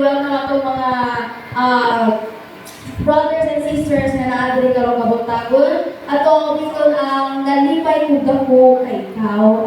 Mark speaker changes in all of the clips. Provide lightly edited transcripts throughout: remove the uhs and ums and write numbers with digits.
Speaker 1: i-welcome ato mga brothers and sisters na naadiri karong kabutagon. Ato gusto ang nalipay kung dako kay ikaw.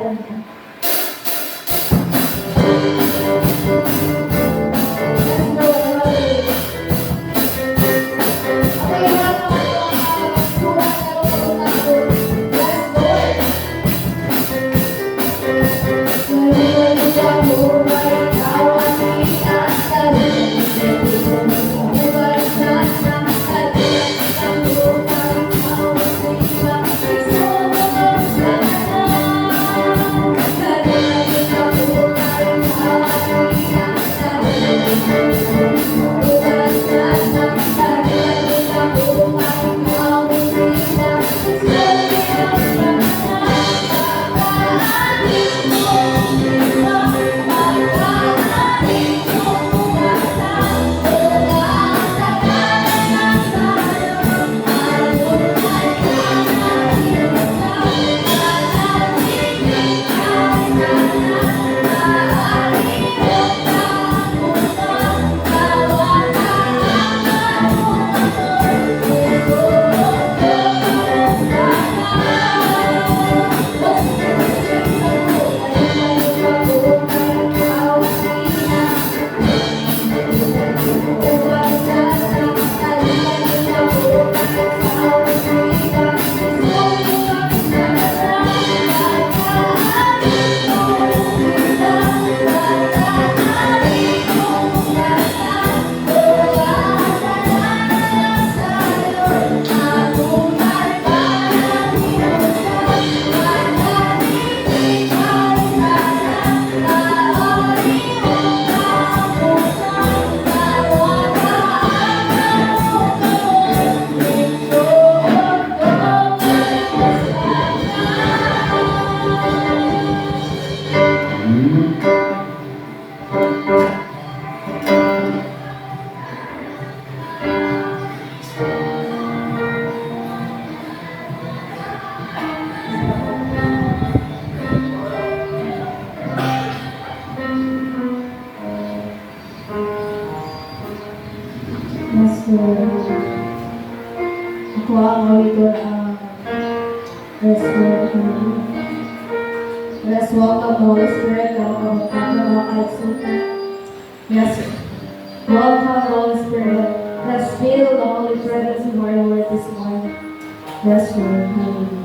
Speaker 1: Ako ang auditor ang Let's welcome the Holy Spirit. Yes, welcome the Holy Spirit. Let's feel the Holy presence of our Lord this morning. Yes, Lord. Hallelujah.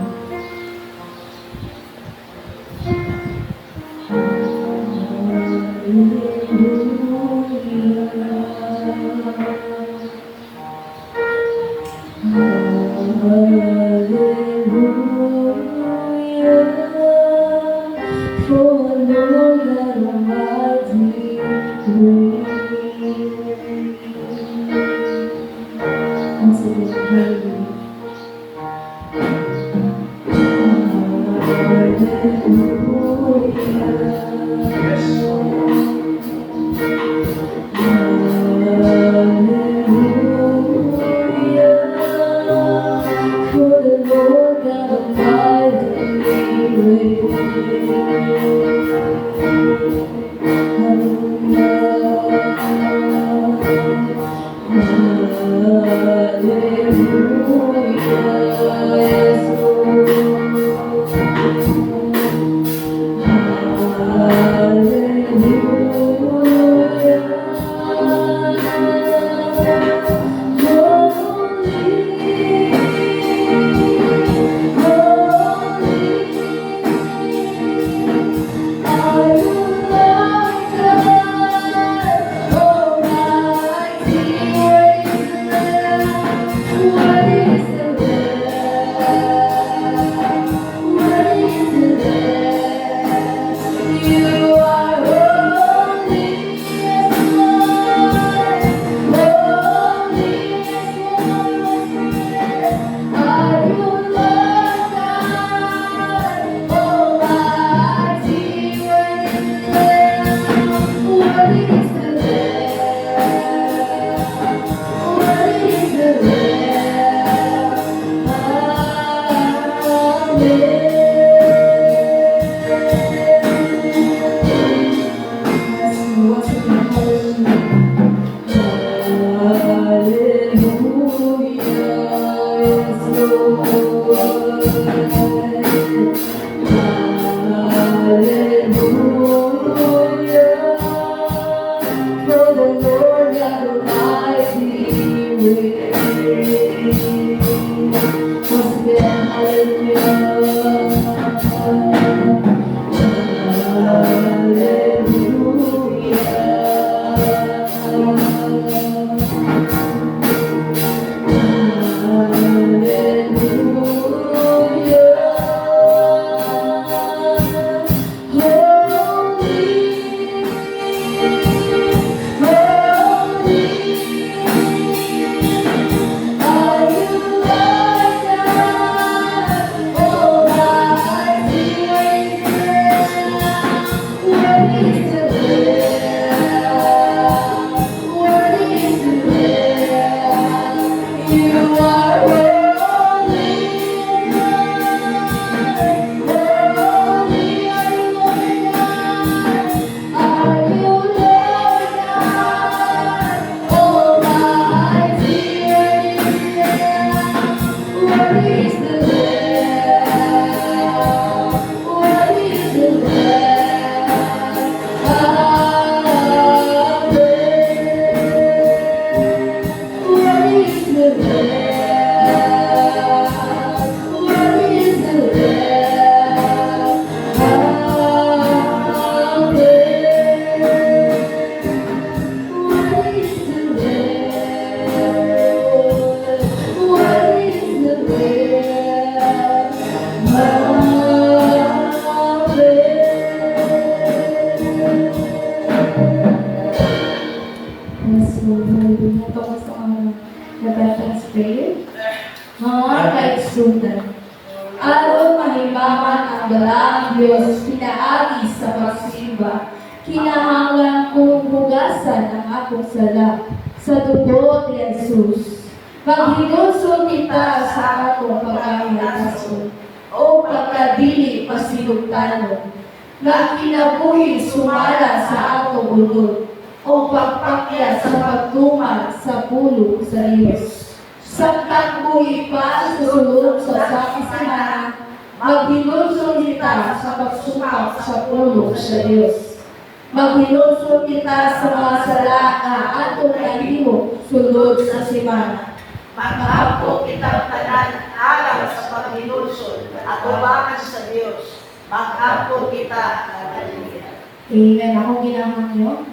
Speaker 1: Diyos, pinaagi sa pagsimba. Kinahanglan kong hugasan ang akong sala sa dugo ni Jesus. Maghinuso kita sa akong pagkahinason o pagkadili pasinugtanon. Nga kinabuhi sumala sa atong ulod o pagpakya sa pagtuman sa pulo sa Diyos. Sa tagbuhi pa sa sulod sa sakisihan, maghinuso kita sa pagsukap sa pulo sa Diyos. Maghinuso kita sa mga sala na atong nahimo sulod sa simana.
Speaker 2: Maghapo kitang tanan alang sa paghinuso at ubangan sa Diyos. Maghapo kita. Hallelujah.
Speaker 1: Amen. Ako ginahang nyo.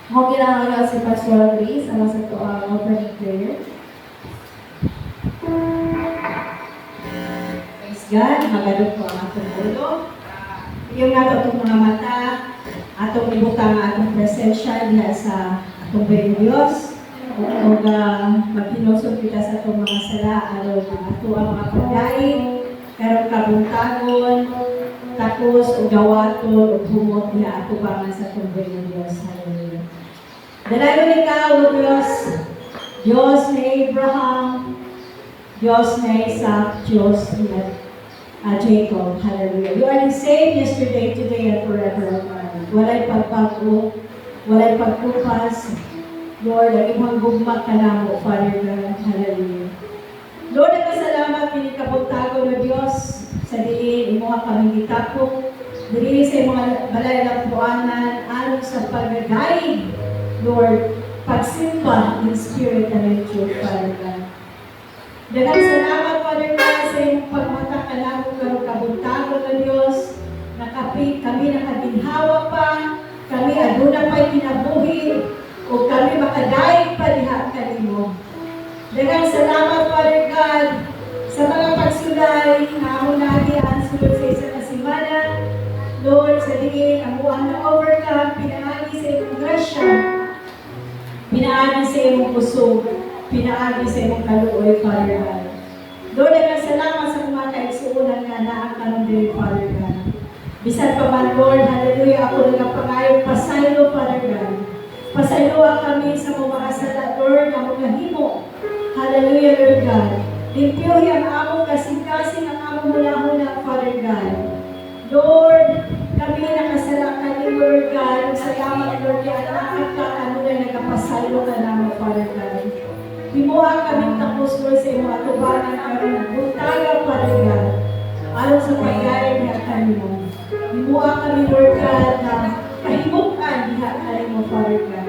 Speaker 1: Ako ginahang nyo si Pastor Grace sa mga sa opening prayer.
Speaker 3: Praise God, magalog po ang atong ulo. Yung nga itong mga mata, atong ibutang atong presensya diha sa atong bayong Diyos. O maghinosod kita sa atong mga sala, aron ato ang mga pagdaig, karong kabuntagon, tapos o gawaton o humot diha ato bangan sa atong bayong Diyos. Hallelujah. Dalagon ikaw, O Diyos, Diyos ni Abraham, Diyos na Isaac, Diyos ni Jacob. Hallelujah. You are the same yesterday, today, and forever. Walay pagbago, walay pagkupas. Lord, ang imong gugma ka na mo, Father God. Hallelujah. Lord, nagkasalamat pinikabuntago na Diyos sa diin, imuha kami gitapok. Dili sa mga balay ng puanan, ayon sa pagagaig, Lord, pagsimba in spirit and in truth, Father God. Daghang salamat, Father God, sa iyong pagmata ka na karong kabuntago ng Diyos, na kami nakaginhawa pa, kami aduna pa'y kinabuhi, o kami makadaig pa diha kanimo. Daghang salamat, Father God, sa mga pagsulay na among nagian sulod sa isa ka semana. Lord, sa diin, ang buwan na overcome, pinaagi sa iyong grasya, pinaagi sa iyong puso, pinaagi sa iyong kaluoy, Father God. Lord, salamat sa mga kaigsuunan nga na ang kanong day, Father God. Bisan pa man, Lord, hallelujah, ako nagapangayong pasaylo, Father God. Pasayloa kami sa mga sala, Lord, na mga himo. Hallelujah, Lord God. Limpyohi ang among kasing-kasing ang among mula-hula, Father God. Lord, kami nakasala kami, Lord God. Salamat, Lord, yan ang ano na nagapasaylo ka namin, Father God. Himuha kami tapos, Lord, sa iyong atubanan kami. Buntaga, Father God. Alam sa pagayag niya kanimo. Himuha kami, Lord God, na kahimukan diha kanimo, Father God.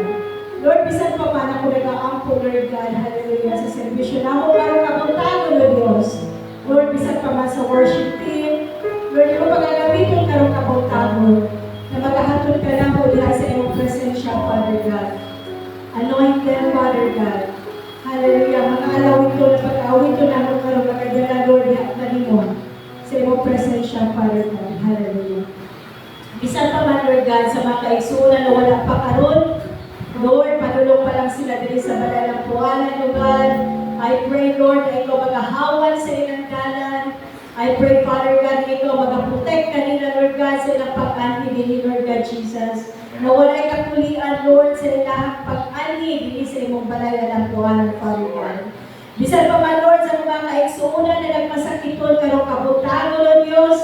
Speaker 3: Lord, bisan pa man ako nag-aampo, Lord God, hallelujah, sa servisyo na ako karong kabuntago, Lord Diyos. Lord, bisan pa man sa worship team, Lord, ito pagagamitin karong kabuntago, na maghahatod ka na ako diha sa iyong presensya, Father God. Anoint them, Father God. Hallelujah. Mga alawin ko na pag-awin ko na ako karong makadala, Lord, diha kanimo sa iyong presensya, Father God. Hallelujah. Bisan pa man, Lord God, sa mga kaigsuunan na wala pa karon, Lord, panulong pa lang sila dito sa balay ng puwanan, Lord God. I pray, Lord, na ikaw magahawan sa ilang dalan. I pray, Father God, na ikaw magaprotect kanila, Lord God, sa ilang pag-anhi din, Lord God Jesus. Na wala'y kakulian, Lord, sa ilang pag-anhi din sa imong balay ng puwanan, Father God. Bisan pa man, Lord, sa mga kaigsuunan na nagmasakiton karong kabutago, Lord Diyos.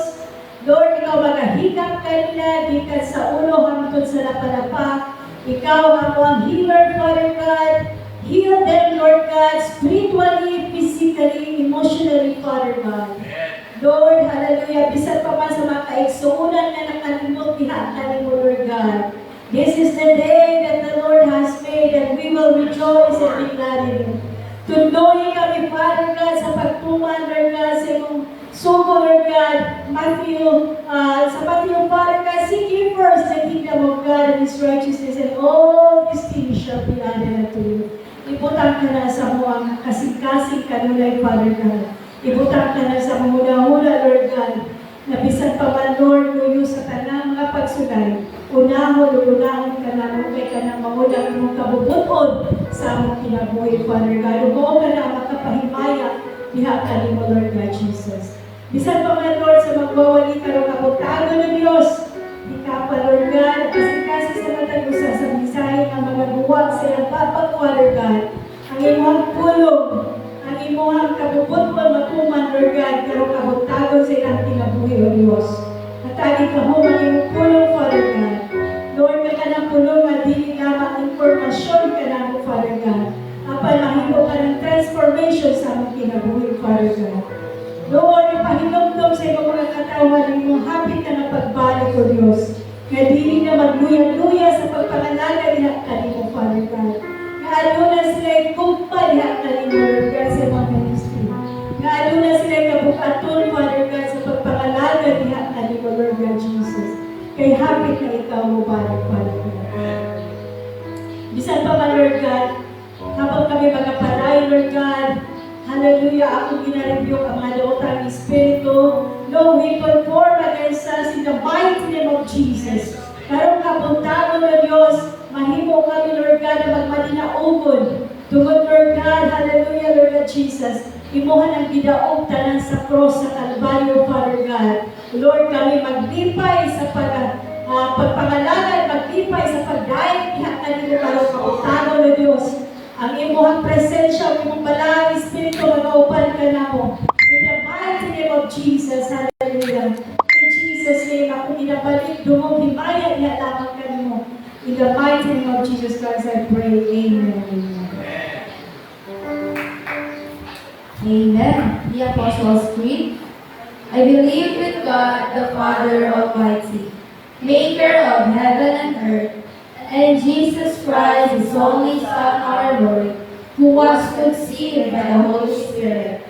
Speaker 3: Lord, ikaw magahigap kanila, gikan sa ulo hangtod sa lapalapa. Ikaw ang healer, Father God. Heal them, Lord God, spiritually, physically, emotionally, Father God. Lord, hallelujah, bisan pa man sa mga kaigsuunan na nakalimot diha kanimo, Lord God. This is the day that the Lord has made, and we will rejoice and be glad in it. Tundoy kami, Father God, sa pagtuman, Lord God, sa imong sugo, Lord God, sa Matthew, Father God, seek ye first the kingdom of God and His righteousness, and all these things shall be added unto you. Ibutang ka na sa mga kasing-kasing kanulay, Father God. Ibutang ka na sa muna-muna, Lord God, na bisan pa man, Lord, nuyo sa tanang mga pagsulay. Unahon ka na, kay ka na mamulang mong kabubuton sa among kinabuhi, Father God. Umo ka na makapahimaya, diha ka ni mo, Lord God Jesus. Bisan pa man, Lord, sa magwawali ka rin kabutago ng Diyos. Di ka pa, Lord God, kasi sa matag usa sa bisahe ng mga buwag sa iyang papagwa, Lord God. Ang imuhang pulong, ang imuhang kabubutbol matuman, Lord God, karong kabutago sa ilang kinabuhi, O Diyos. At tagi ka mo, ang imong pulong, Father God. Lord, ka ng pulong at dili lamang informasyon ka na mo, Father God. Apan mahimo ka ng transformation sa among kinabuhi, Father God. Lord, ipahinumdum sa iyong mga katawan ng iyong hapit ka ng pagbalik, O Diyos. Nga dili na magluya-luya sa pagpangalaga niya kanimo, Father God. Nga aduna sila ikumpay niya kanimo, Lord God, sa mga ministry. Nga aduna sila kabukaton, Father God, sa pagpangalaga niya kanimo, Lord God Jesus. Kay hapit na ikaw mo balik, Father God. Bisan pa man, Lord God, habang kami magapalay, Lord God, hallelujah, ako ginareview ang mga daotang Espiritu. No weapon formed against us in the mighty name of Jesus. Karong kabuntagon ng Diyos, mahimo kami, Lord God, na magmadinaugod. Tungod, Lord God, hallelujah, Lord God Jesus. Imuhan ang gidaog tanan sa cross sa Kalbaryo, Father God. Lord, kami maglipay sa pagpangalagan, maglipay sa pagdaig, diha kanino karong kabuntagon ng Diyos. Ang imuhang presensya, ang imong balang Espiritu, mag-aupan ka na mo. In the mighty name of Jesus, hallelujah. In Jesus' name, ako inabalik, dumog, himaya, niya lamang ka mo. In the mighty name of Jesus Christ, I pray. Amen.
Speaker 1: Amen. The Apostles' Creed. I believe with God, the Father Almighty, maker of heaven and earth, and Jesus Christ, His only Son, our Lord, who was conceived by the Holy Spirit,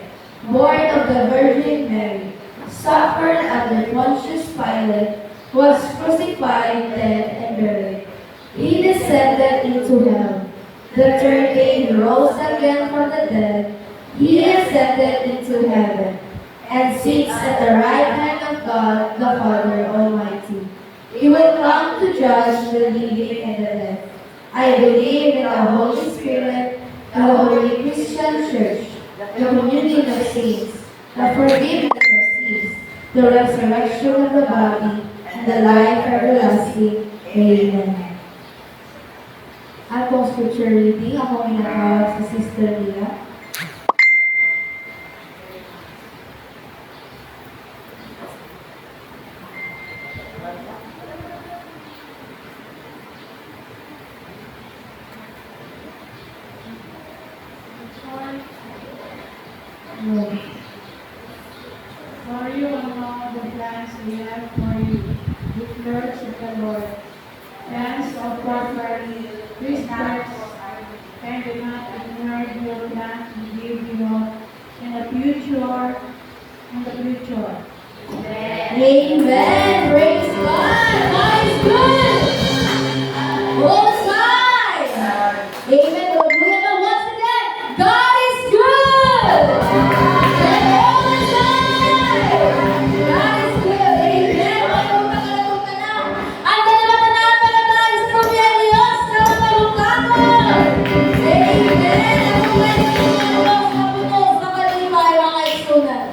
Speaker 1: born of the Virgin Mary, suffered under Pontius Pilate, was crucified, dead, and buried. He descended into hell. The third day He rose again from the dead. He ascended into heaven, and sits at the right hand of God, the Father Almighty. He will come to judge the living and the dead. I believe in the Holy Spirit, the Holy Christian Church, the communion of saints, the forgiveness of sins, the resurrection of the body, and the life everlasting. Amen. At pong scripture reading, ako ay natawag sa Sister Leah.
Speaker 4: For you among the plans we have for you, declares the Lord. Plans of prosperity, Christians, and do not ignore your plans to give you hope in the future.
Speaker 1: Amen. Praise God. God is good. Most high. Amen. Hallelujah. Now once again, God is good. And all the time. God is good. Amen. Magpapakalatong ka na. Ang dalawa para tayo sa pamilya ni Diyos na magpapakalatong. Amen. Ang pwede ko ng Diyos na puno sa kalipay mga kaisunan.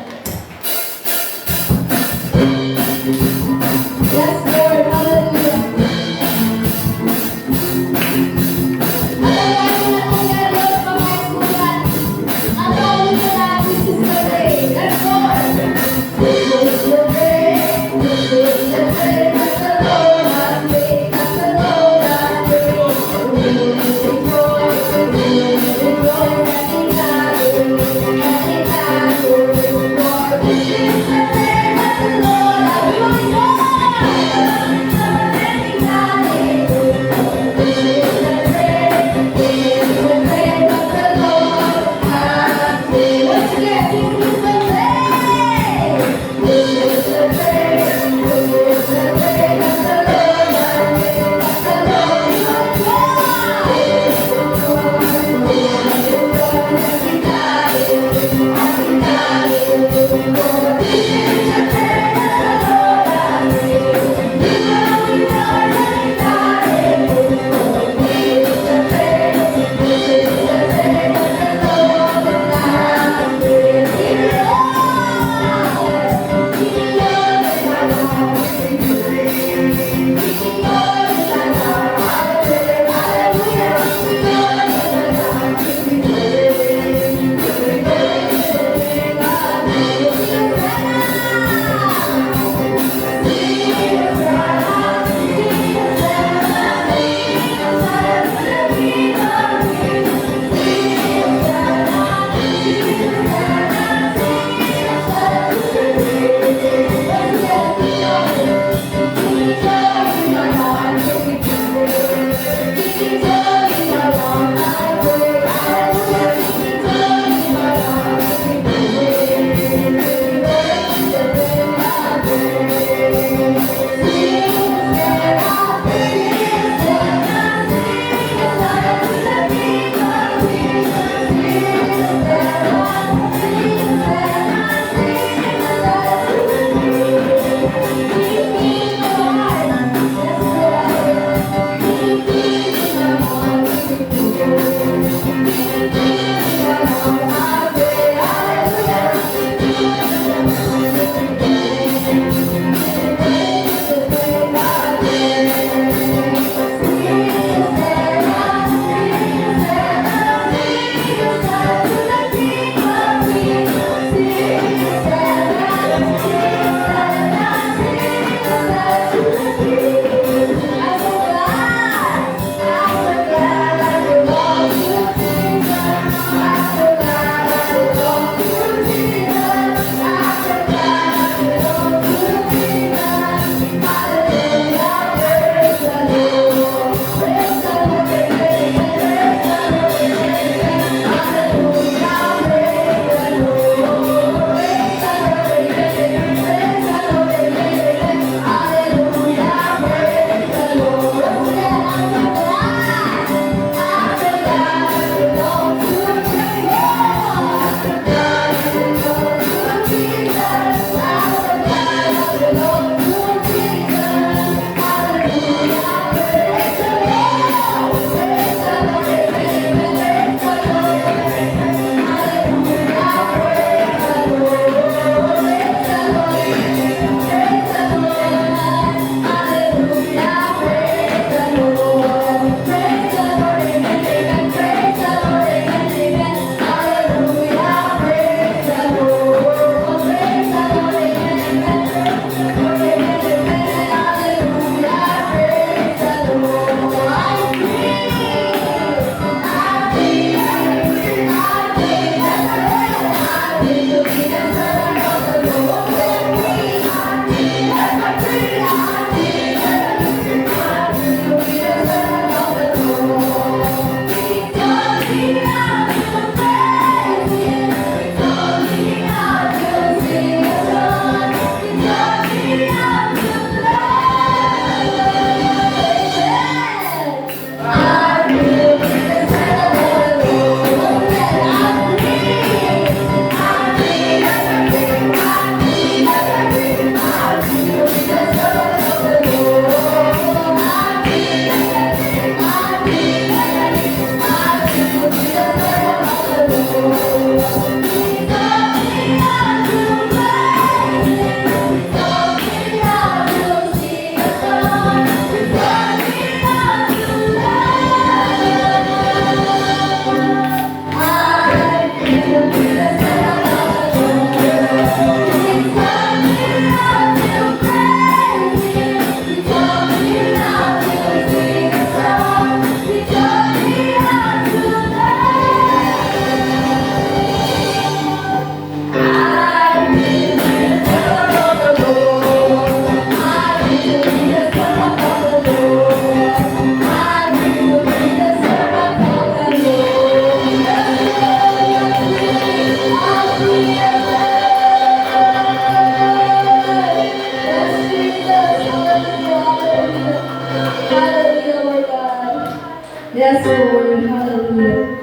Speaker 1: Yes, Lord. Hallelujah.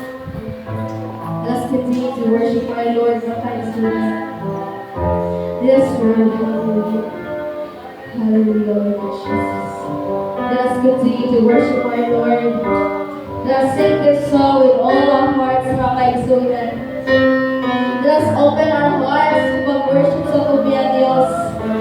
Speaker 1: Let's continue to worship our Lord. Yes, Lord. Hallelujah. Hallelujah, Lord Jesus. Let us continue to worship our Lord. Let us sing this song with all our hearts, mga kaigsunan. Let us open our hearts to pag-worship sa Tubian Diyos.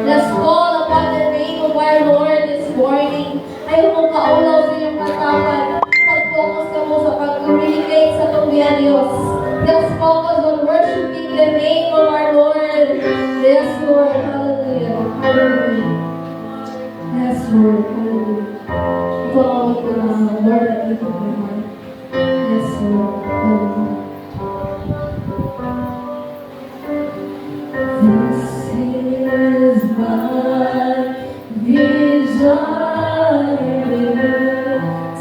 Speaker 1: Let us call upon the name of our Lord this morning. Ayaw mong kaulaw sa iyong katawan. Pag-focus ka mo sa pag-communicate sa Tubian Diyos. Let us focus on worshiping the name of our Lord. Yes, Lord. Hallelujah. Hallelujah. Yes, Lord. Hallelujah. Ito ang awit ko na, Lord, I give you my heart. Yes, Lord. Hallelujah. This is my desire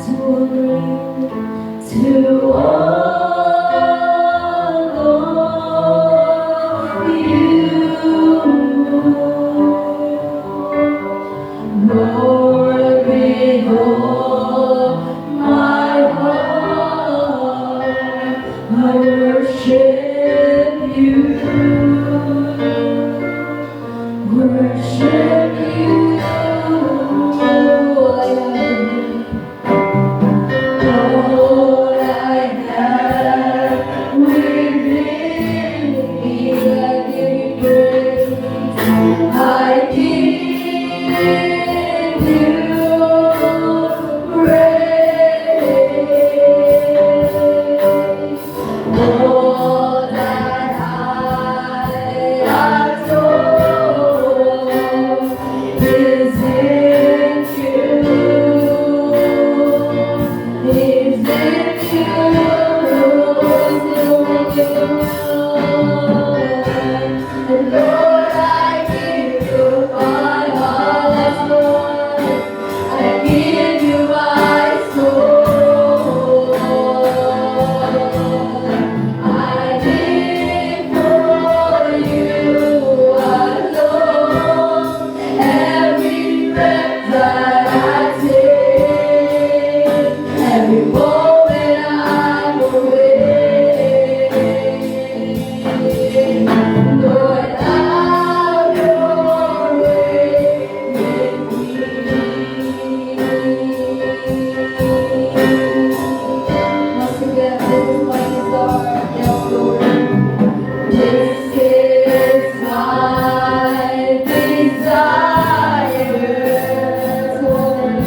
Speaker 1: to bring to all of you. Lord, with all my heart, I worship you. Worship you. All I have within me, I give you praise. I give you praise. All that I adore is in you. Is in you. And Lord, I give you my heart, Lord. I give you my soul. I live for you alone. Every breath that I take, every moment I'm awake. Lord, have your way with me. Once again, this is my desire. Yes, Lord. This is my desire. So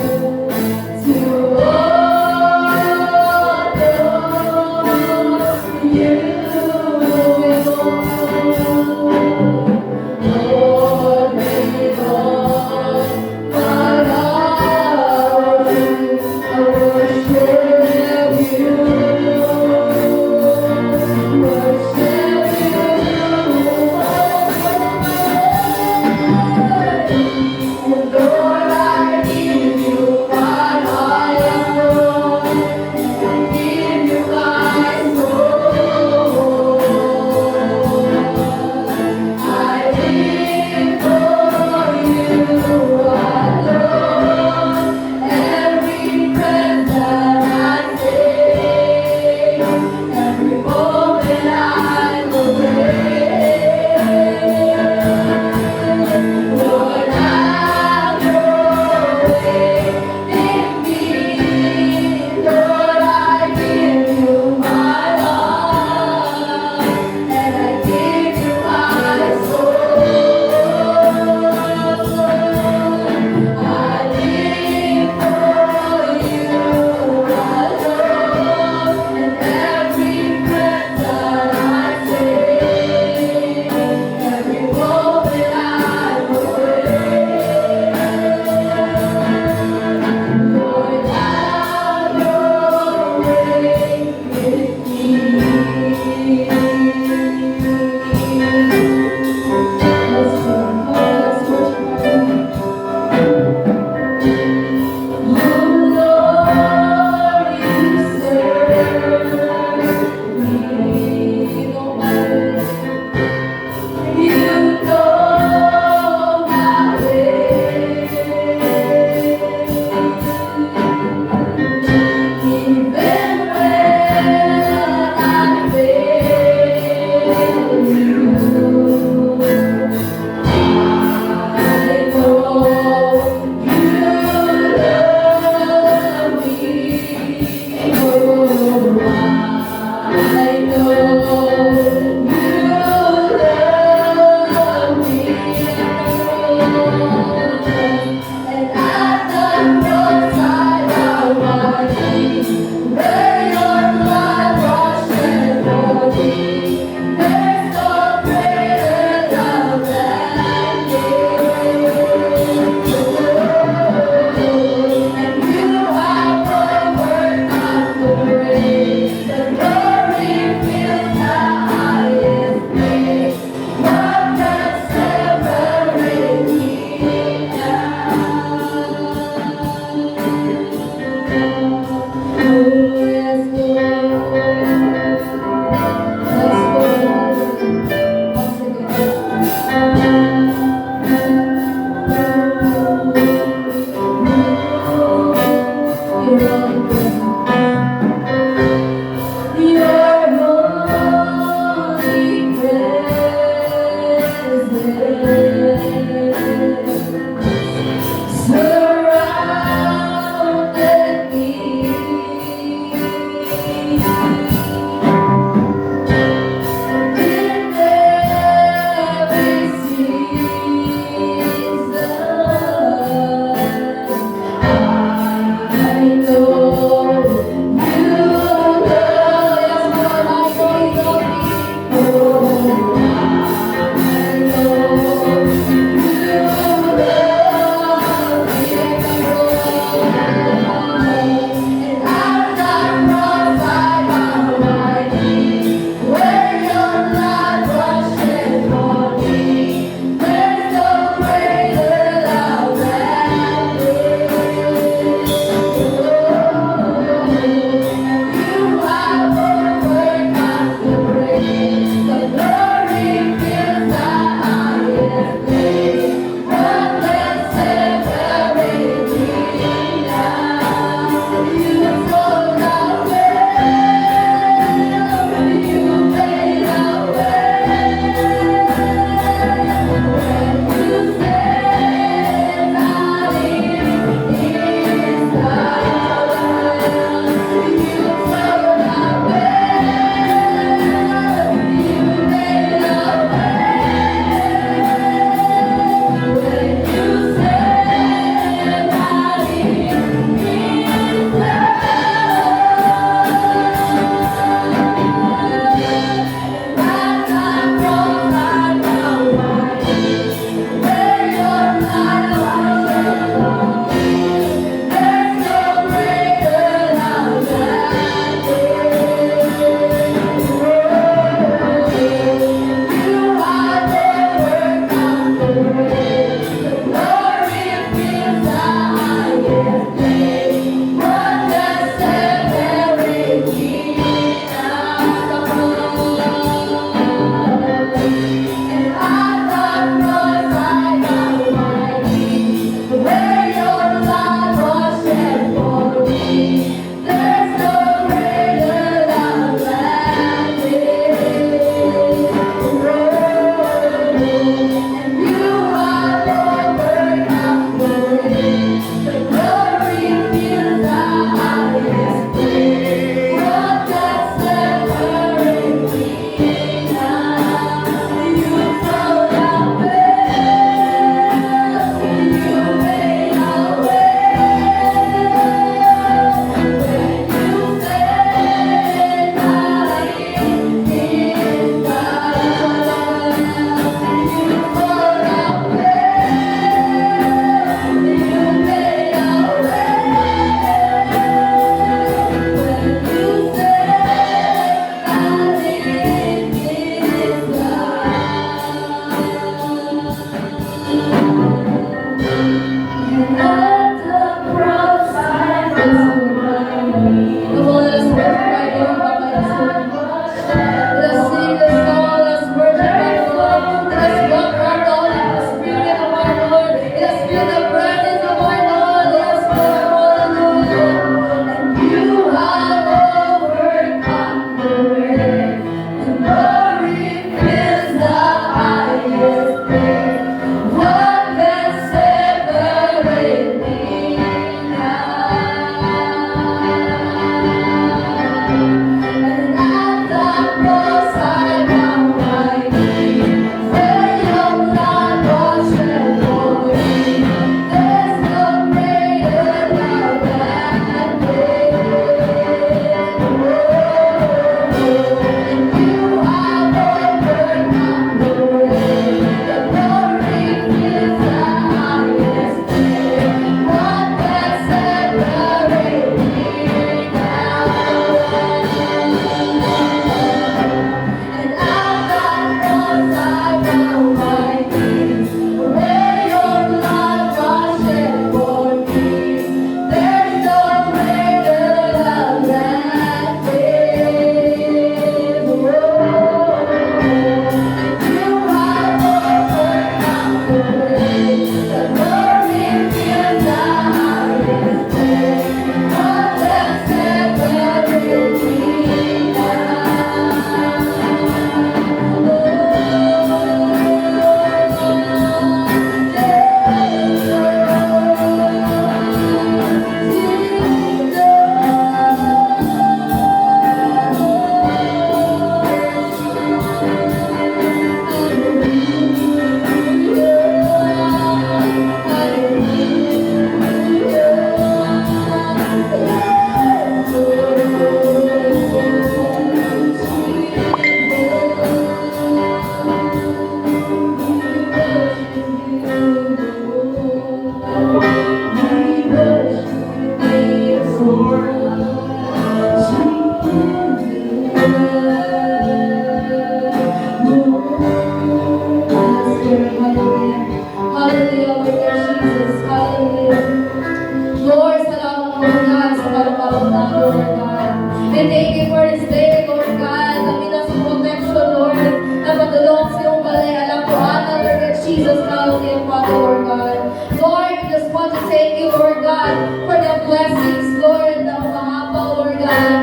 Speaker 1: thank you for this day, Lord God. Kami na sa protection, Lord. Napadulong sa iyong balay. Alam ko, Lord God, Jesus, Hallelujah, Father, Lord God. Lord, we just want to thank you, Lord God, for the blessings, Lord, na umahapaw, Lord God.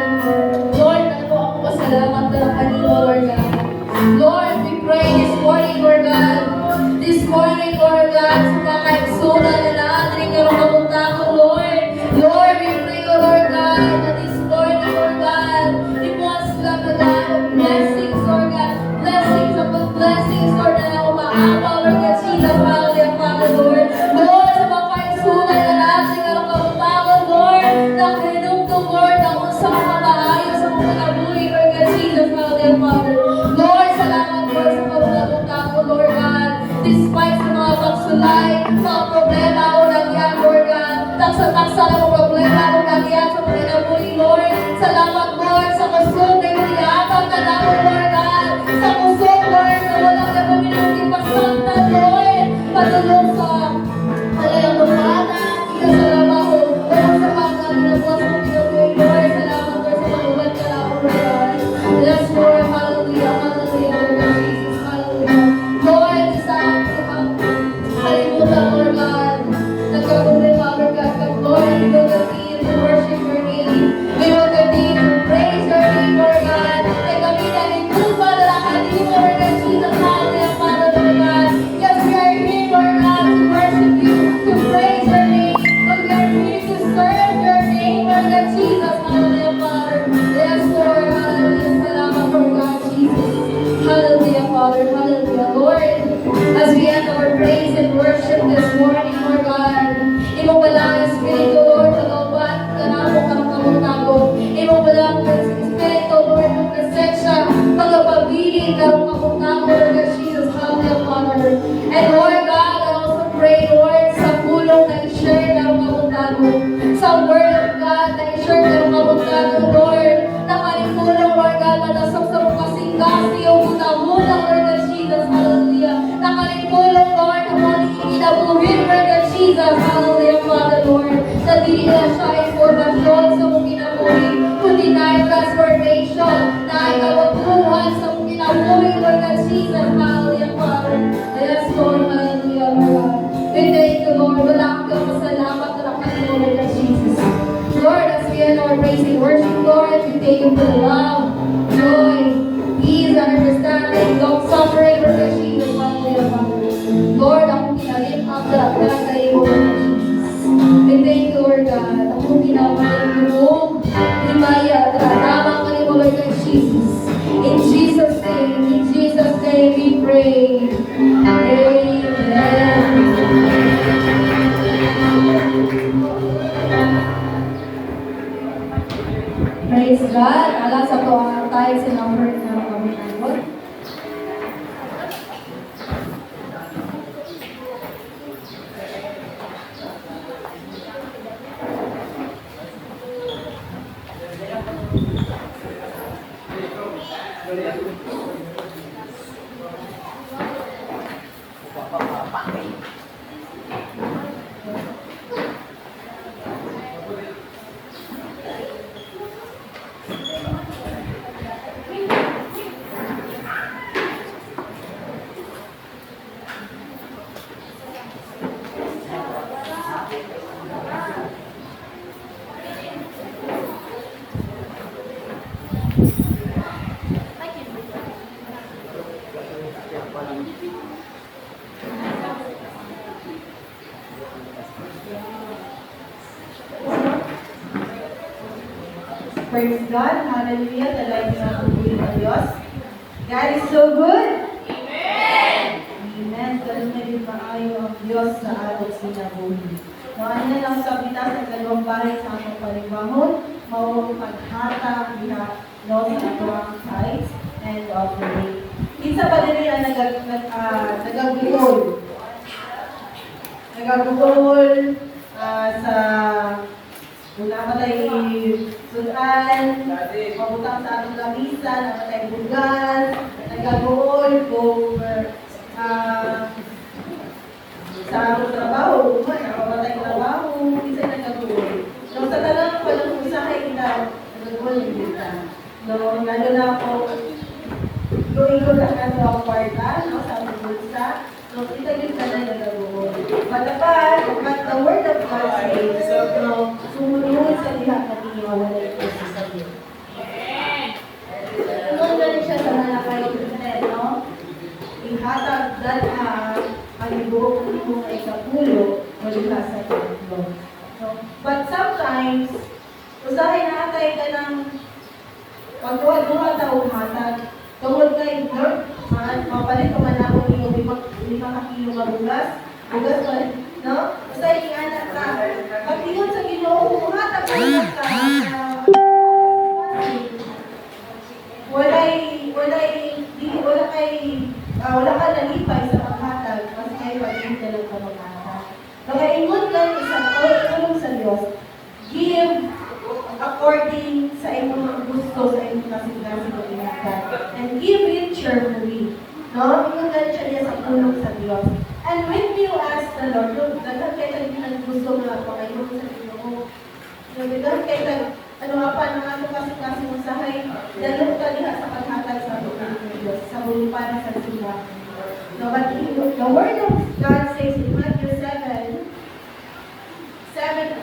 Speaker 1: Lord, ano ako pasalamat na kanino, Lord God. Lord, we pray this morning, Lord God. This morning, Lord God, sa mga kaigsunan na naatring karong kamunta ko, Lord. Lord, we pray, O Lord God, that this morning, Lord God, it was lang na God of blessings, Lord God. Blessings upon blessings, Lord, na umaapaw, Lord God, Jesus, Hallelujah, Father, Lord. Lord, sa mga kaigsunan na naatring karong kamunta ko, Lord, na kinumdum, Lord, na unsa mga maayo sa mga kanabuhi, Lord God, Jesus, Hallelujah, Father. Lord, salamat, Lord, sa pagkakunta ko, Lord God. Despite sa mga pagsulay, mga problema o nagyan, Lord God. Taksa-taksa na mga problema o nagyan sa mga kinabuhi, Lord. Salamat, Lord, sa kusog na iniyakan na namin, Lord God. Sa kusog, Lord, na walang na paminong ipasanta, Lord. Patulong sa malayang lumana. Salamat ko. Lord, sa mga ginagawas ng kinabuhi, Lord. Salamat, Lord, sa mga ubat ka lang, Lord God. Yes, Lord, hallelujah, hallelujah, Lord God, Jesus, hallelujah. Lord, isa ang kalimutan, Lord God. Nagkagulit, Father God, but Lord, we will continue to worship your name. We will continue to praise your name, Lord God. At kami na nagtulog pa na lahat mo, Lord God, Jesus, hallelujah, Father, Lord God. Yes, we are here, Lord God, to worship you, to praise your name. Lord, we are here to serve your name, Lord God, Jesus, hallelujah, Father. Yes, Lord, hallelujah, salamat, Lord God, Jesus. Hallelujah, Father, hallelujah, Lord. As we end our praise and worship this morning, Lord God, imo balang Espiritu, Lord, kalauban, kanamo, kamutago. Imo balang Espiritu, Lord, ng presensya, pagpapabilin, karong kamutago, Lord God, Jesus, hallelujah, Father. And Lord God, I also pray, Lord, sa pulong na i-share karong kamutago, sa word of God na i-share karong kamutago, Lord, na kanipulong, Lord God, matasok sa mga kasing-kasi, o muna-muna, Lord God, Jesus, hallelujah. Nakalipulong, Lord, ang mga ikinabuhin, Lord God, Jesus, hallelujah, Father, Lord. Na di na siya informasyon sa mong kinabuhin, kundi na ay transformation, na ay kawaguhan sa mong kinabuhin, Lord God, Jesus, hallelujah, Father. Yes, Lord, hallelujah, Lord. We thank you, Lord. Wala kang pasalamat na nakanino, Lord God, Jesus. Lord, as we end our praise and worship, Lord, we thank you for the love, joy, peace, and understanding, long suffering, Lord God, Jesus, hallelujah, Father. Lord, akong kinalim up lahat sa iyo, Lord God, Jesus. We thank you, Lord God. Akong kinamaling lumog, limaya, at ramang ka niyo, Lord God, Jesus. In Jesus' name we pray. Amen. Praise God. Alas sa to ang tayo sa number na kami nangod.
Speaker 3: Praise God. Hallelujah. Talagang pinapagulong ang Diyos. God is so good. Amen. Amen. Ganun na din maayo ang Diyos sa ating sinabuhi. Noon na lang sa kita sa dalawang bahay sa atong palibahon, mauong paghatag diha no sa atong tithes and offering. Isa pa din ang nagagulol. Nagagulol sa wala pa tayo sudan, mabutang sa atong lamisa, namatay bugas, nagagool kung sa atong trabaho, nakamatay trabaho, isa nagagool. So sa talang walang usahay kita, nagagool hindi ka. No, lalo na ako, going ko lang na sa kwarta, no, sa bulsa, no, itagin ka na yung nag-uod. But the word of God says, no, sumunod sa diha kanina, wala ito sa Diyos. Sumunod na rin siya sa Malakay 10, no? Ihatag ang ibuhok mo ay sa pulo, wala sa tatlo. No? But sometimes, usahay na atay ka ng pagduha ta og hatag. Tungod kay Lord, mapalit ko man ako yung 5 kilo mabugas. Bugas ko, no? Usahay ni anak ka. Pagtingon sa Ginoo, hatag ko ka. Wala ka nalipay sa paghatag, kasi kayo pag-ibig lang ka maghatag. Kaya ingon lang isang tulong sa Diyos, give according sa imong gusto, sa imong kasing-kasing paghatag. And give it cheerfully. No? Ingon lang siya niya sa tulong sa Diyos. And when you ask the Lord, daghan kayo ang gusto nga pakayon sa Ginoo. Daghan kayo ano nga pa ng ato kasing-kasing usahay, dalog ka diha sa paghatag sa tulong ng Diyos, sa para sa sila. No, but the word of God says in Matthew 7,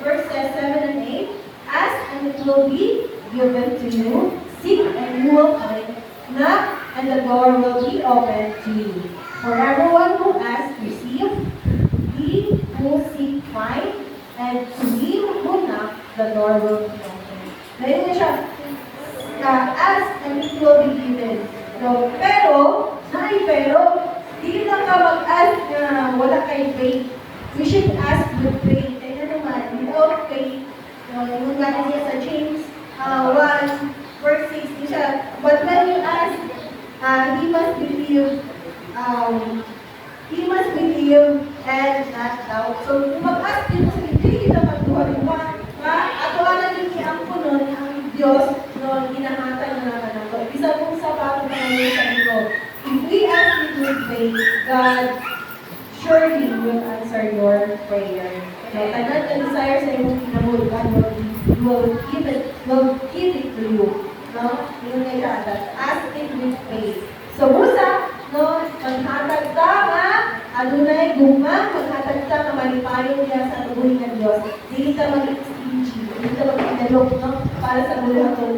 Speaker 3: verses 7 and 8, ask and it will be given to you, seek and you will find, knock and the door will be opened to you. For everyone who asks, receive, he who seek, find, and to him who knock, the door will be opened. Dahil siya, ask and it will be given. So, pero, hindi lang ka mag-ask na wala kay faith. We should ask with faith. Kaya naman, without faith, yung gano'n niya sa James 1, verse 6, siya, but when you ask, he must believe and not doubt. So, kung mag-ask din sa hindi kita magduha-duha, ato na din ang punon ang Diyos no ginahatag na naman. Bisa kung sa bago na ngayon sa ito. If we ask it with faith, God surely will answer your prayer. So, tanan na desire sa iyong kinamul, God will give it to you. No? Yun kay God. Ask it with faith. So, busa, no, maghatag ka nga, adunay gumang, maghatag ka nga malipayon niya sa tubuhin ng Diyos. Dili ka mag-stingy, dili ka mag-inalok, no, para sa bulato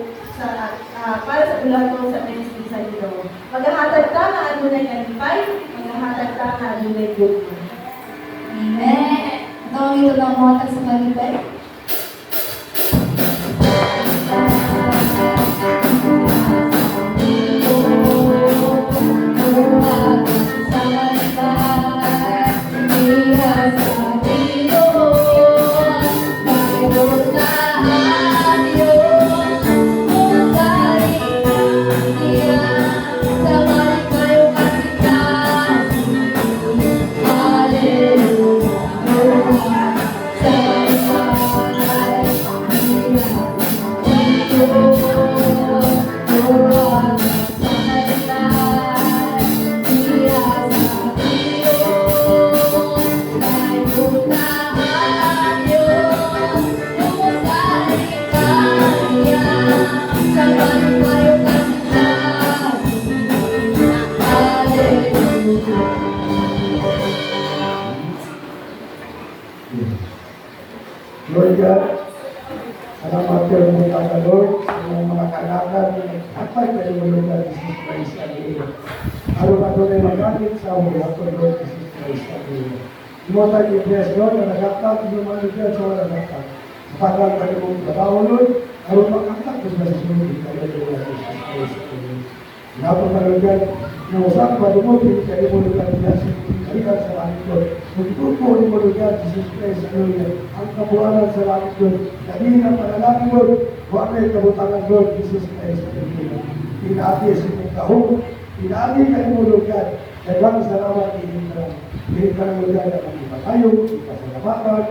Speaker 3: sa ministry sa Ginoo. Maghatag ka nga adunay kalipay, maghatag ka nga adunay gumang.
Speaker 1: Amen. Ito ang ito ng mga sa kalipay.
Speaker 5: Lord God, salamat kayo mula ka Lord sa mga kalakad at kayo mula ka Jesus Christ sa iyo. Araw ka doon ay magamit sa mga ko Lord Jesus Christ sa iyo. Tumata kayo Diyos Lord na nagakak yung mga Diyos sa wala nagakak. Kapag kayo mong trabaho Lord, araw makakak ko sa susunod kayo mula Jesus Christ sa iyo. Napang malagyan na usap pa dumupin kayo mula ka Diyos kalikan sa langit Lord. Magtupo ni Malugan, Jesus Christ, ang kabuhanan sa langit Lord. Dahil ang panalangin Lord, huwag kayo kabutangan Lord, Jesus Christ, Pinaati sa inyong kahong, pinaati kayo Malugan, dagang salamat inyong karang. Dahil ka ng Malugan na magipatayo, ipasalamatan,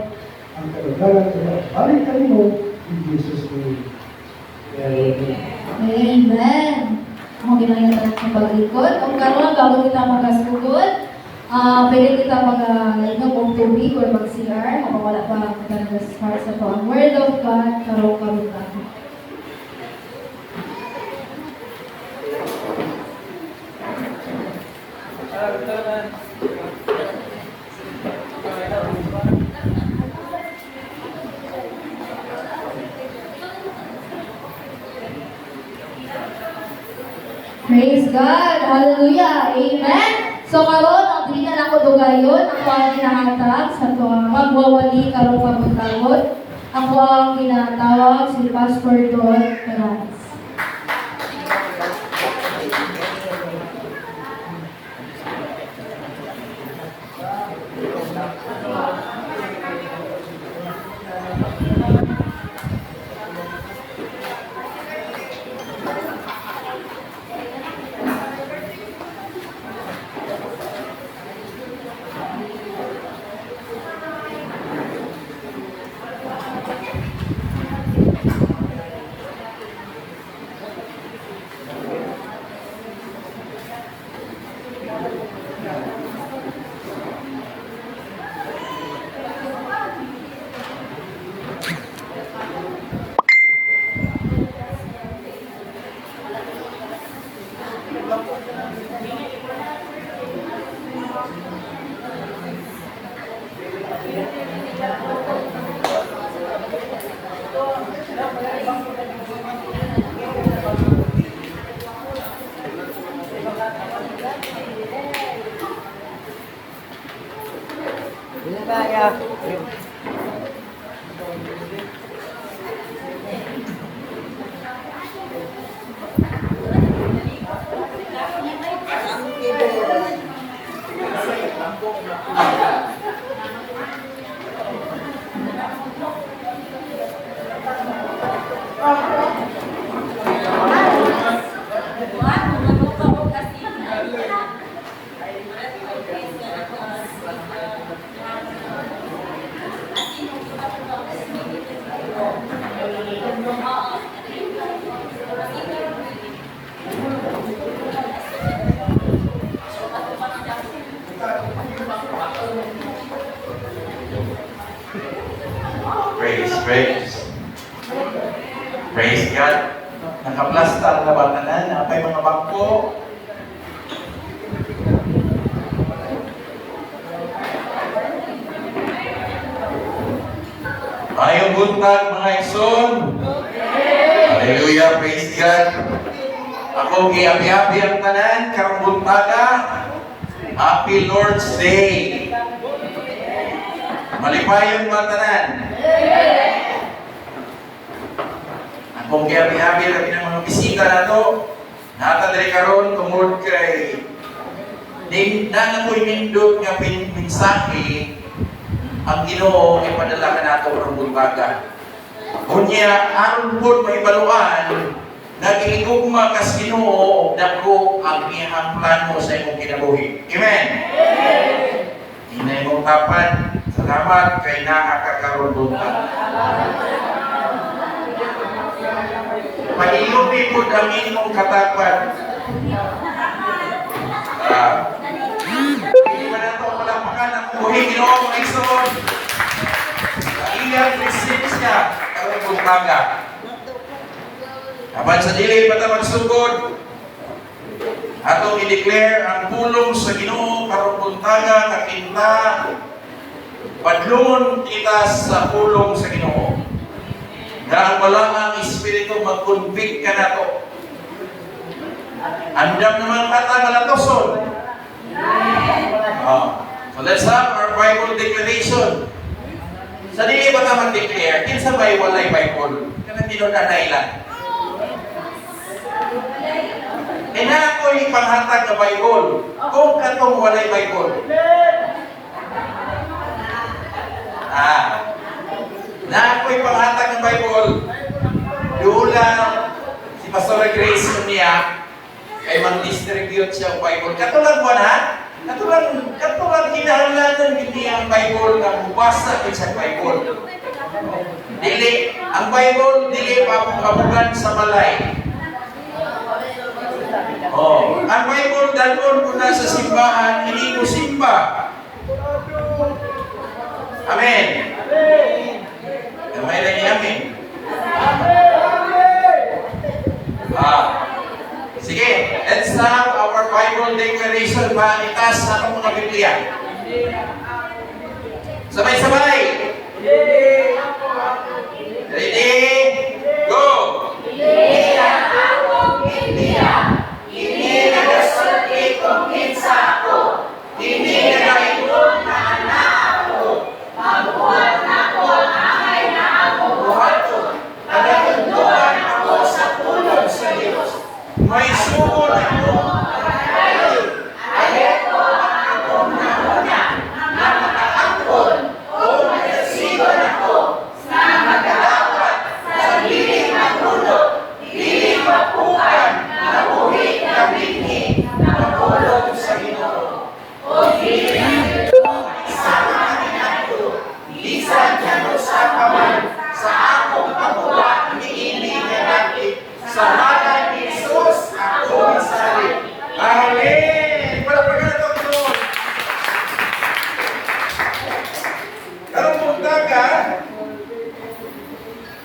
Speaker 5: ang kalagalan sa mga balik kayo mo, in Jesus' name.
Speaker 1: Amen. Ako ginagawa sa paglikod. Kung karoon, bago kita magkasugod, pwede kita mag-inom ng tubig or mag-CR kapag wala pa kita nag-start sa to. Ang Word of God, karoon kami tayo. Praise God! Hallelujah! Amen! So karon ang dili na ako dugayon, ako ang ginahatag sa tuwang magwawali karong pagtawod. Ako ang ginatawag si Pastor Don Perez.
Speaker 6: Praise God. Nakaplastar na ba tanan? Apay mga bangko. Ayong buntag mga ison. Hallelujah, praise God. Ako giabi-abi ang tanan karong buntaga. Happy Lord's Day. Malipayon ba tanan? Kung giabi-abi labi ng mga bisita nato, natadali karon tungod kay na ko'y nindot nga mensahe ang Ginoo ipadala ka nato karong buntaga. Unya aron pud maibaluan nagigugma kas Ginoo dako ang iyang plano sa imong kinabuhi. Amen. Inay mong tapan, salamat kay naa ka karon buntaga. Pag-iubi po ang inyong katapan. Hindi ba na ito palapakan ang buhay Ginoo mga igsoon? Iyang presensya karong buntaga. Apan sa dili pa ta magsugod, atong i-declare ang pulong sa Ginoo karong buntaga kakinta padlon kita sa pulong sa Ginoo. Na ang walang Espiritu mag-convict ka na to. Andam naman kata malatoson. So let's have our Bible declaration. Sa dili ba ka mag-declare? Kinsa ba'y walay Bible? Kanang tinunanay lang. E na ako'y panghatag na Bible. Kung katong walay Bible. Na ako'y panghatag ng Bible. Dula si Pastor Grace niya ay mag-distribute siya ang Bible. Katulad mo na, katulad kinahanglanan hindi ang Bible na mubasa din sa Bible. Dili, ang Bible dili pabugan sa balay. Ang Bible dalon ko na sa simbahan, hindi ko simba. Amen. Kamay na niya, amen. Sige, let's have our Bible declaration pa itas sa atong mga Biblia. Sabay-sabay. Ready? Go!
Speaker 1: Hindi ang akong Biblia, hindi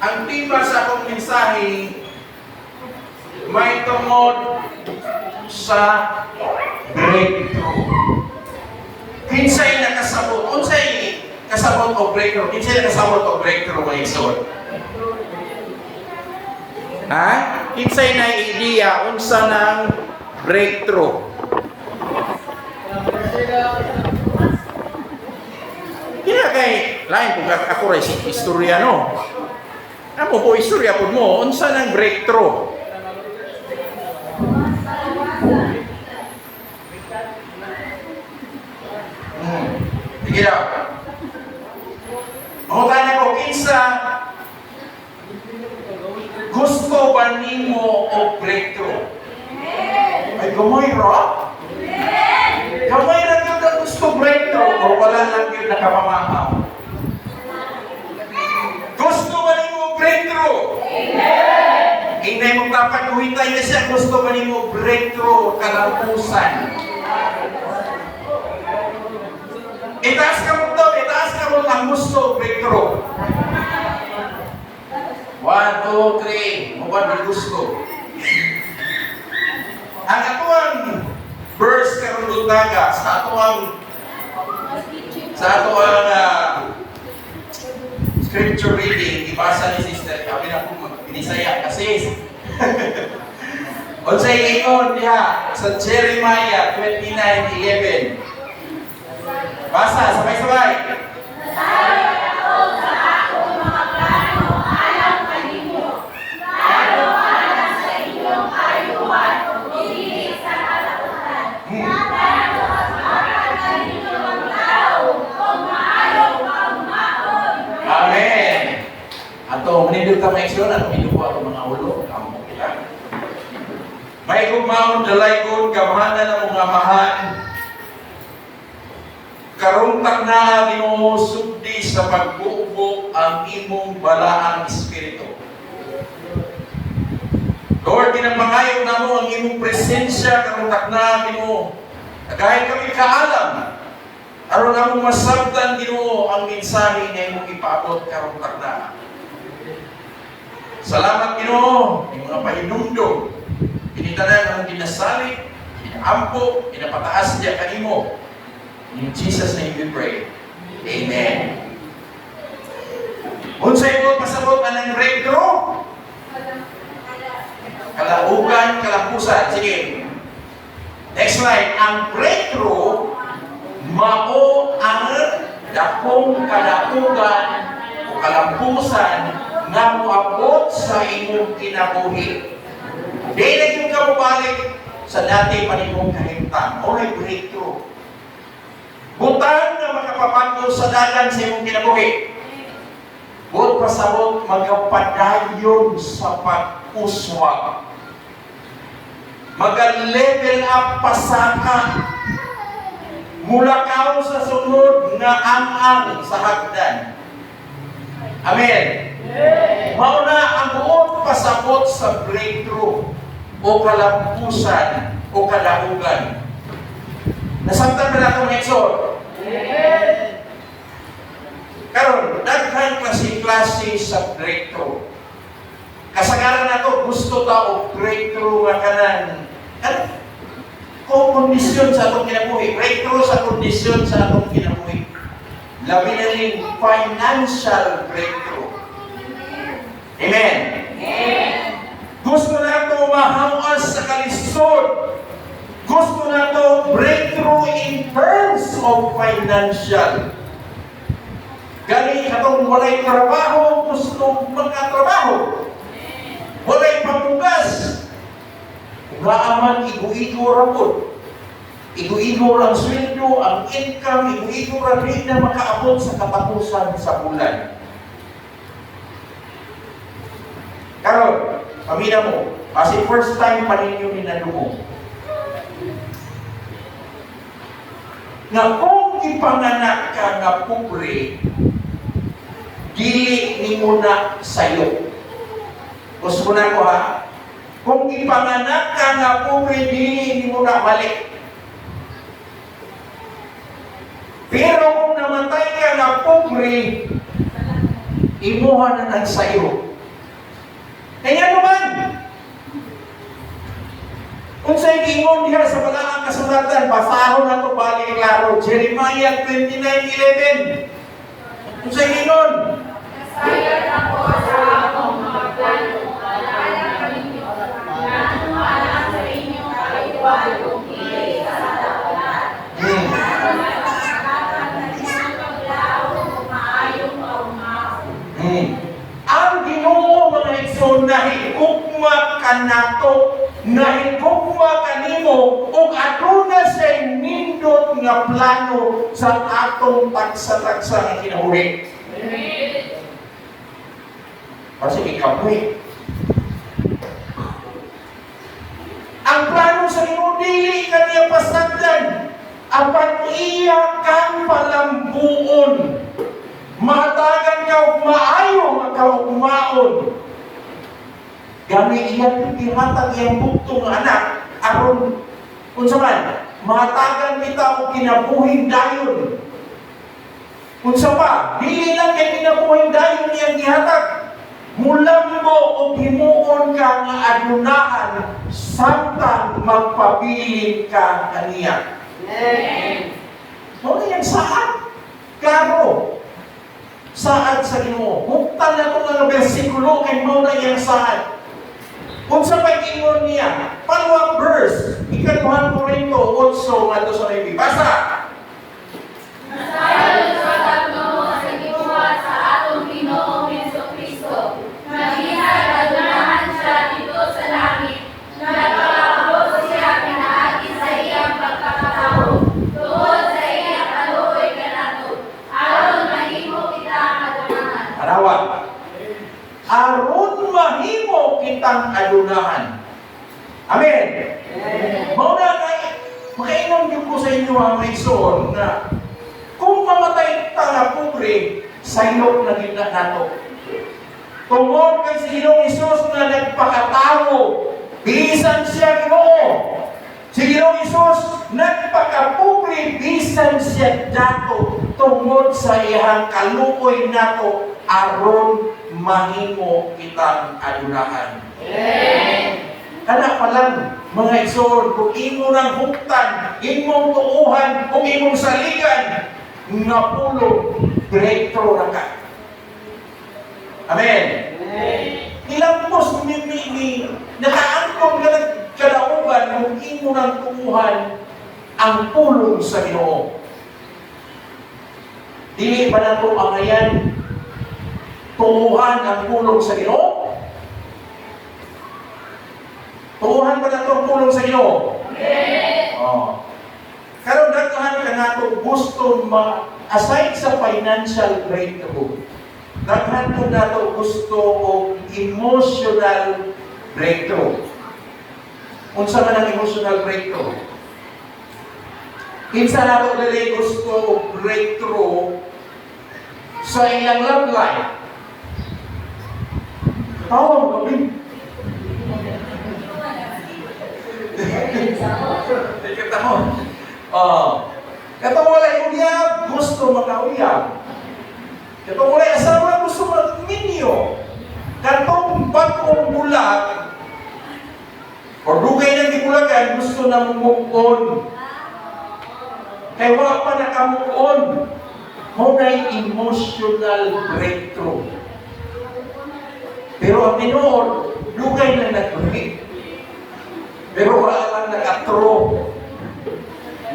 Speaker 6: ang tema sa akong mensahe may tungod sa breakthrough. Kinsay nakasabot? Unsay kasabot o breakthrough? Kinsay nakasabot o breakthrough mga igsoon? Ha? Kinsay na idea unsa ng breakthrough? Kaya kay lain kung ako rin si historyano. Ako po istorya po mo, unsa ng breakthrough? Sige daw. Mangutan ko, kinsa gusto ba nimo o breakthrough? Ay, gamay ra? Gamay ra yun na gusto breakthrough o wala lang yun nakapamahaw? Gusto ba nimo breakthrough? Hindi mo dapat kuhintay na siya, gusto ba nimo breakthrough, kalampusan? Itaas ka mo daw, itaas ka mo ang gusto breakthrough. 1, 2, 3, mabad ang gusto. Ang atuang verse karong dutaga sa atuang scripture reading, ibasa ni Sister, kami na po pinisaya kasi unsay ingon diha sa Jeremiah 29:11. Basa, sabay-sabay. Amen. Ato, manindog ka maeksyon, at minuwa ang mga ulo. Kamu kita. May kumaon dalaygon, kamahana ng mga mahan. Karungtak na Ginoo sugdi sa pagbuubok ang imong balaang espiritu. Lord, ginamangayog na mo ang imong presensya, karungtak na Ginoo. Kahit kami kaalam, aron na mong masabtan Ginoo ang mensahe na imong ipaabot karungtak na. Salamat Ginoo, imong mga pahinumdum. Pinitanan ang dinasalig, inaampo, pinapataas niya kanimo. In Jesus' name we pray. Amen. Unsay mo pasabot anang breakthrough? Kalaugan, kalampusan. Sige. Next slide. Ang breakthrough, mao ang dakong kalaugan o kalampusan nga moabot sa imong kinabuhi. Di na yung kamubalik sa dati pa nimong kahimtang. O breakthrough. Butang na makapapanggol sa dalan sa imong kinabuhi. Bot pasabot magapadayon sa pag-uswag. Maga-level up pasaka. Mula kao sa sunod nga ang sa hagdan. Amen. Mauna ang buot pasabot sa breakthrough o kalampusan o kalaugan. Nasabtan ba natin mga eksor? Karon, daghan klase sa breakthrough. Kasagaran na to, gusto ta o breakthrough nga kanan. Kondisyon sa atong kinabuhi. Breakthrough sa kondisyon sa atong kinabuhi. Labi na rin financial breakthrough. Amen? Gusto na ito mahawas sa kalisod. Gusto na ito breakthrough in terms of financial. Gani katong walay trabaho, gusto magkatrabaho. Walay pamugas. Gaaman igo-igo rapod. Igo-igo ang sweldo, ang income, igo-igo rin na makaabot sa katapusan sa bulan. Karon, pamina mo, kasi first time pa ninyo ninadungo. Nga kung ipanganak ka nga pobre, dili ni mo na sayo. Gusto na ko ha? Kung ipanganak ka nga pobre, dili ni mo na balik. Pero kung namatay ka nga pobre, imuha na nagsayo. Kaya naman, kung sa ingon diha sa balaang kasulatan, basahon na ito balik klaro, Jeremiah 29:11. Kung sa ingon,
Speaker 1: Nasayad ako sa akong mga plano, alala kaninyo, plano alang sa inyong kaliwan, kung hindi sa dapat.
Speaker 6: ang Ginoo mga igsoon nahigugma kanato, nahigugma kanimo ug aduna sa nindot nga plano sa atong tagsa-tagsa nga kinabuhi. Kasi ikabuhi. Ang plano sa Ginoo dili kaniya pasagdan, apan iya kang palambuon. Mahatagan ka og maayo nga kaugmaon. Gani iyang gihatag iyang buktong anak aron unsa man mahatagan kita og kinabuhing dayon. Unsa pa? Dili lang kay kinabuhing dayon iyang gihatag. Mulambo og himuon ka nga adunahan samtang magpabilin ka kaniya. Mo yang saad karo saad sa Ginoo. Huktan na itong mga bersikulo kay mo na iyang saad. Unsa pa ingon niya? Follow-up verse. Ikaduhan ko rin ito. Also, nga ito sa may basa.
Speaker 1: Nasayad sa tatlo sa ginawa sa atong Ginoong Jesucristo. Maghihad adunahan siya dito sa langit. Nagpapabot siya pinaagi sa iyang pagkakatao. Tungod sa iyang kaluoy kanato. Aron mahimo kita ang adunahan.
Speaker 6: Arawa. Aron mahimo kitang adunahan. Amen. Mauna kay makaingon gyud ko sa inyo ang maison na kung mamatay ta nga pobre, saylok na gid nato. Tungod kay si Ginoong Hesus na nagpakatawo, bisan siya Ginoo. Si Ginoong Hesus nagpakapobre, bisan siya dato tungod sa iyang kaluoy nato aron mahimo kitang adunahan. Kana pa lang, mga igsoon, kung imo nang huktan, imong tuuhan, kung imong saligan, nga pulong, direktro na ka. Amen. Ilampos ni nakaangkong ka kadaugan kung imo nang tuuhan ang pulong sa Ginoo. Dili ba na ito ang ayan tuuhan ang pulong sa Ginoo? Tuuhan ba na ito ang pulong sa Ginoo? Oh. Karon daghan ka nato gusto aside sa financial breakthrough, daghan ko nato gusto og emotional breakthrough. Unsa man ang emotional breakthrough? Kinsa nato dili gusto og breakthrough sa ilang love life? Tawag kami. Katawag. Katong walay uyab, gusto makauyab. Katong walay asawa, gusto magminyo. Katong bagong bulag, o dugay na gibulagan, gusto na move-on. Kaya wala pa naka-move-on. Muna'y emotional breakthrough. Pero ang tinoon, dugay na nag-break. Pero wala lang nag-atro.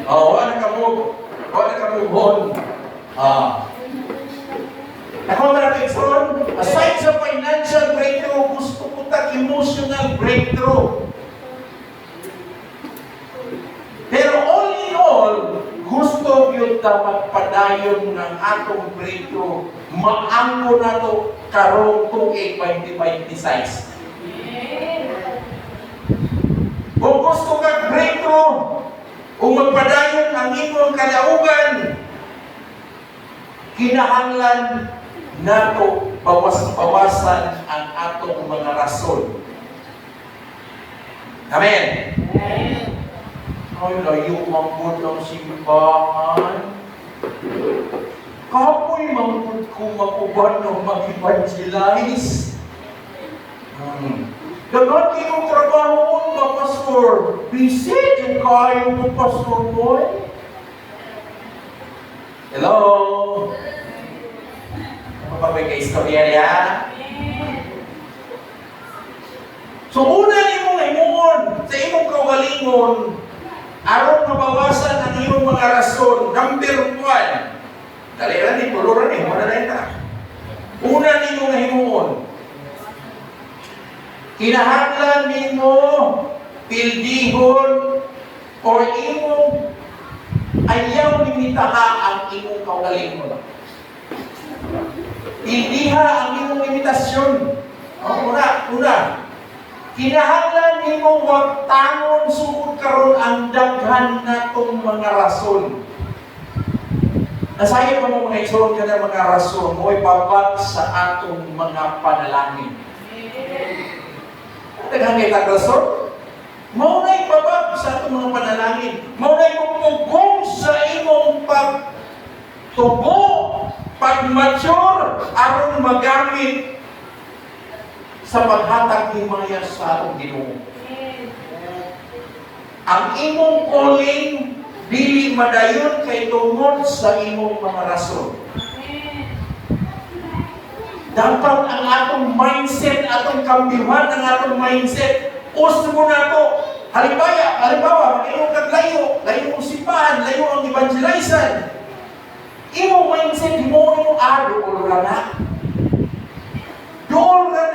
Speaker 6: Wala naka-move on. Ako mga Petron, aside sa financial breakthrough, gusto ko emotional breakthrough. Pero all in all, gusto yun ta magpadayon ng atong breakthrough. Maangko na to karong 2026. Kung gusto kang breakthrough, kung magpadayon ang imong kalaugan, kinahanglan nato bawas-bawasan ang atong mga rason. Amen. Ay, layo mangkod ng simbahan. Kapoy mangkod kung makuban ng mag-evangelize. Dapat kayong trabaho ba, Pastor? Visit yung kayo mo, Pastor Boy. Hello? Kapag may istorya niya? So, una nimong imuon sa imong kaugalingon, aron mabawasan ang imong mga rason. Number 1, dali rin, puluran eh, wala na ita. Una nimong imuon, kinahanglan nimo pildihon o imong ayaw limitaha ang imong kaugalingon. Pildiha ang imong limitasyon. Una, kinahanglan nimo wag tangon sugod karon ang daghan natong mga rason. Nasayo pa mo mga igsoon ka na mga rason mo ibabag sa atong mga panalangin. Daghan kay rason. Mao na ibabag sa atong mga panalangin. Mao na ipugong sa imong pagtubo, pag-mature, aron magamit sa paghatag ng mga sa atong Ginoo. Ang imong calling dili madayon kay tungod sa imong mga rason. Dapat ang atong mindset, atong kambihan ang atong mindset. Usto mo na to. Halimbawa, mag-inom kag layo ang sipahan, layo ang evangelizan. Imong mindset, doon na.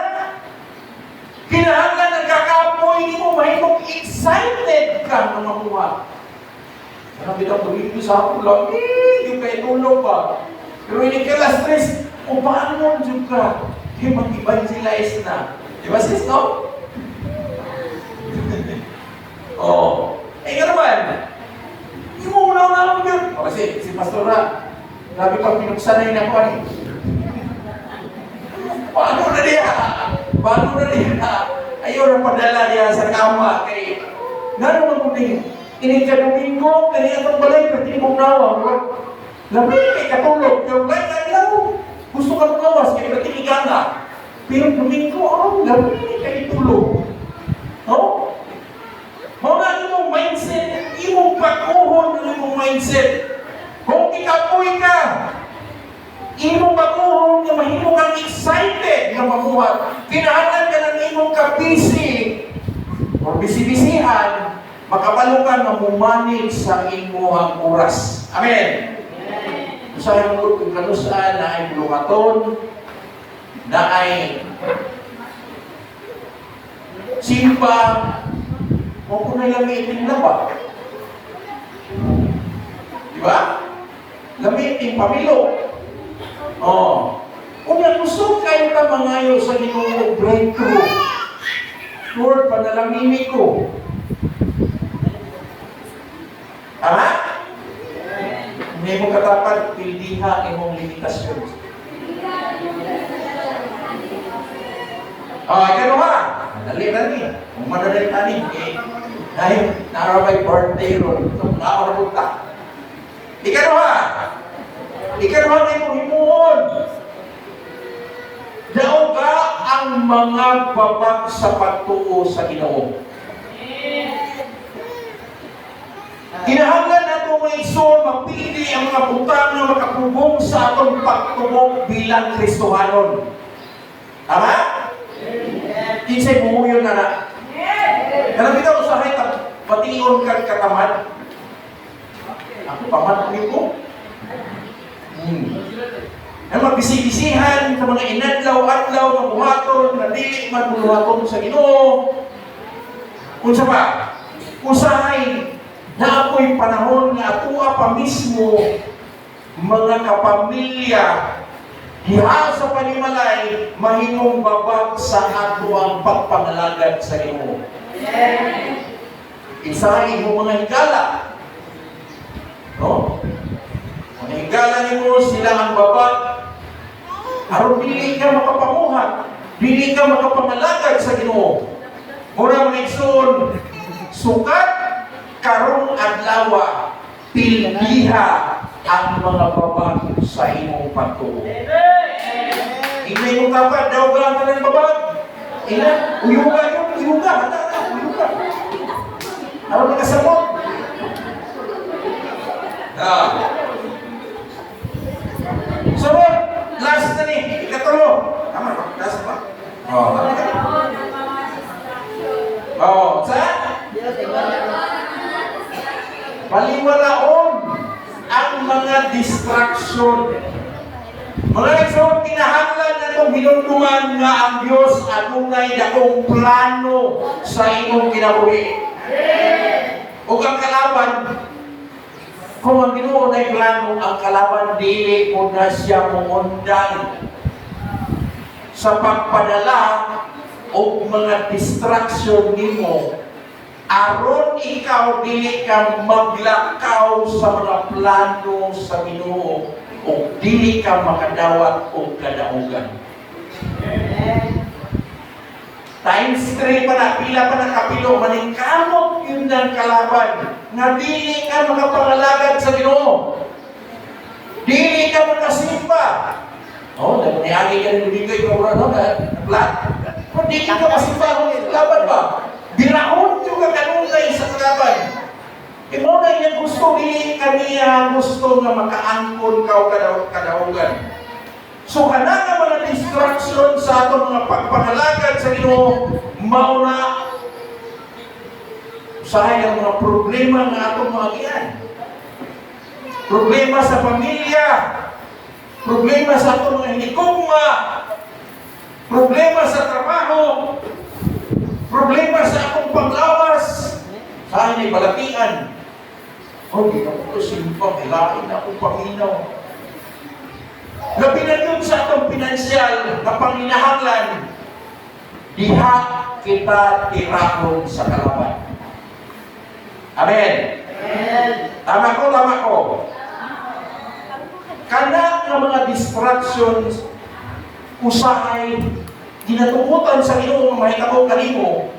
Speaker 6: Kinahanglan nagkakapoy ni mo, mahimong excited ka na makuha. Kaya bitang tuwid ko sa ako lang, yung kayo tulong pa. Pero hindi ka stress, o paano yung ka? Kaya mag-evangelize na. Di ba sis, no? Nga naman, hindi mo una lang yun. Kasi si Pastora, grabe pang pinuksanay na ko ani. Paano na diya? Ayaw na padala niya sa kama kay ngano man kung ini ka Domingo, kani atong balay pati mo nawa. Labi kay katulog, yung balay na lang gusto ka magawas kay pati igana. Pero Domingo, labi kay tulog. Mga imong mindset, imong pag-uhon ng imong mindset. Kung ikapoy ka, imong pag-uhon na mahimo kang excited na mamuhat. Kinahanglan ka ng imong ka-busy o bisibisihan, makabalo ka na mumanage sa imong oras. Amen? Sa imong kung kanusaan na ay bulukaton, na ay simpa, o kung nalamitin na ba? Diba? Lamitin pamilo. Kung gusto kayo ka mangayo sa Ginoo breakthrough, Lord, panalangin ko. Tama? Hindi mo katapat, pildiha imong limitasyon. Gano'n ba? Dali. Kung madali tanin, dahil narabay birthday ron, itong nakakarabunta. Ikaw na yung himuon. Daw ba ang mga babag sa pagtuo sa Ginoo? Kinahanglan na itong Iso mapili ang mga butang na makapubong sa atong pagtuo bilang Kristohanon. Tama? Kinsay bumuyon na. Kaya bitaw usahay patiyon kang katamad. Ako pamad ko. Ang magbisi-bisihan sa mga inadlaw-adlaw na buhaton, na dili man buhaton sa Ginoo. Unsa pa? Usahay na ako'y panahon nga atua pa mismo mga kapamilya diha sa panimalay mahimong babag sa ato ang pagpangalagad sa Ginoo. Isahin mo mga higala. Mga higala nimo sila ang babag. Aron dili ka makapamuhat, dili ka makapangalagad sa Ginoo. Mura mga igsoon, sukat karong adlaw pildiha ang mga babag sa imong pagtuo. Hindi mo dapat daw lang ka ng babag. Ilan? Uyuga yun, uyuga. Handa na, uyuga. Ano nakasamot? Sunod, last na ni, ikatulo. Tama ba? Last ba? Sa? Baliwalaon ang mga distraction. Mga nagsunod, kinahanglan na itong hinunduman nga ang Diyos adunay dakong plano sa imong kinabuhi. O ang kalaban, kung ang Ginoo na plano, ang kalaban dili mo na siya mungundang sa pagpadala o mga distraction nimo aron ikaw dili ka maglakaw sa mga plano sa Ginoo o dili ka makadawat o kadaugan. Times 3 pa na, pila pa na kapilo, maningkamot yun ng kalaban nga dili ka makapangalagad sa Ginoo. Dili ka makasimba. Nagniagi ka rin bigay ka muna, plat. Kung dili ka masimba, laban ba? Biraon yung kakanunay sa kalaban. Mo na yung gusto, dili kaniya gusto nga makaangkon ka o kadaugan. So kana nga mga distraction sa atong mga pagpangalagad sa Ginoo, mauna usahay ang mga problema nga atong mga giyan. Problema sa pamilya, problema sa atong mga hinikugma, problema sa trabaho, problema sa atong panglawas, sa ay balatian. Di na ko simpang, ilain na akong panginaw. Labi na yun sa atong pinansyal na panginahanglan, diha kita tirahon sa kalaban. Amen. Tama ko. Kana nga mga distractions, usahay, ginatumutan sa Ginoo mahitabo kanimo,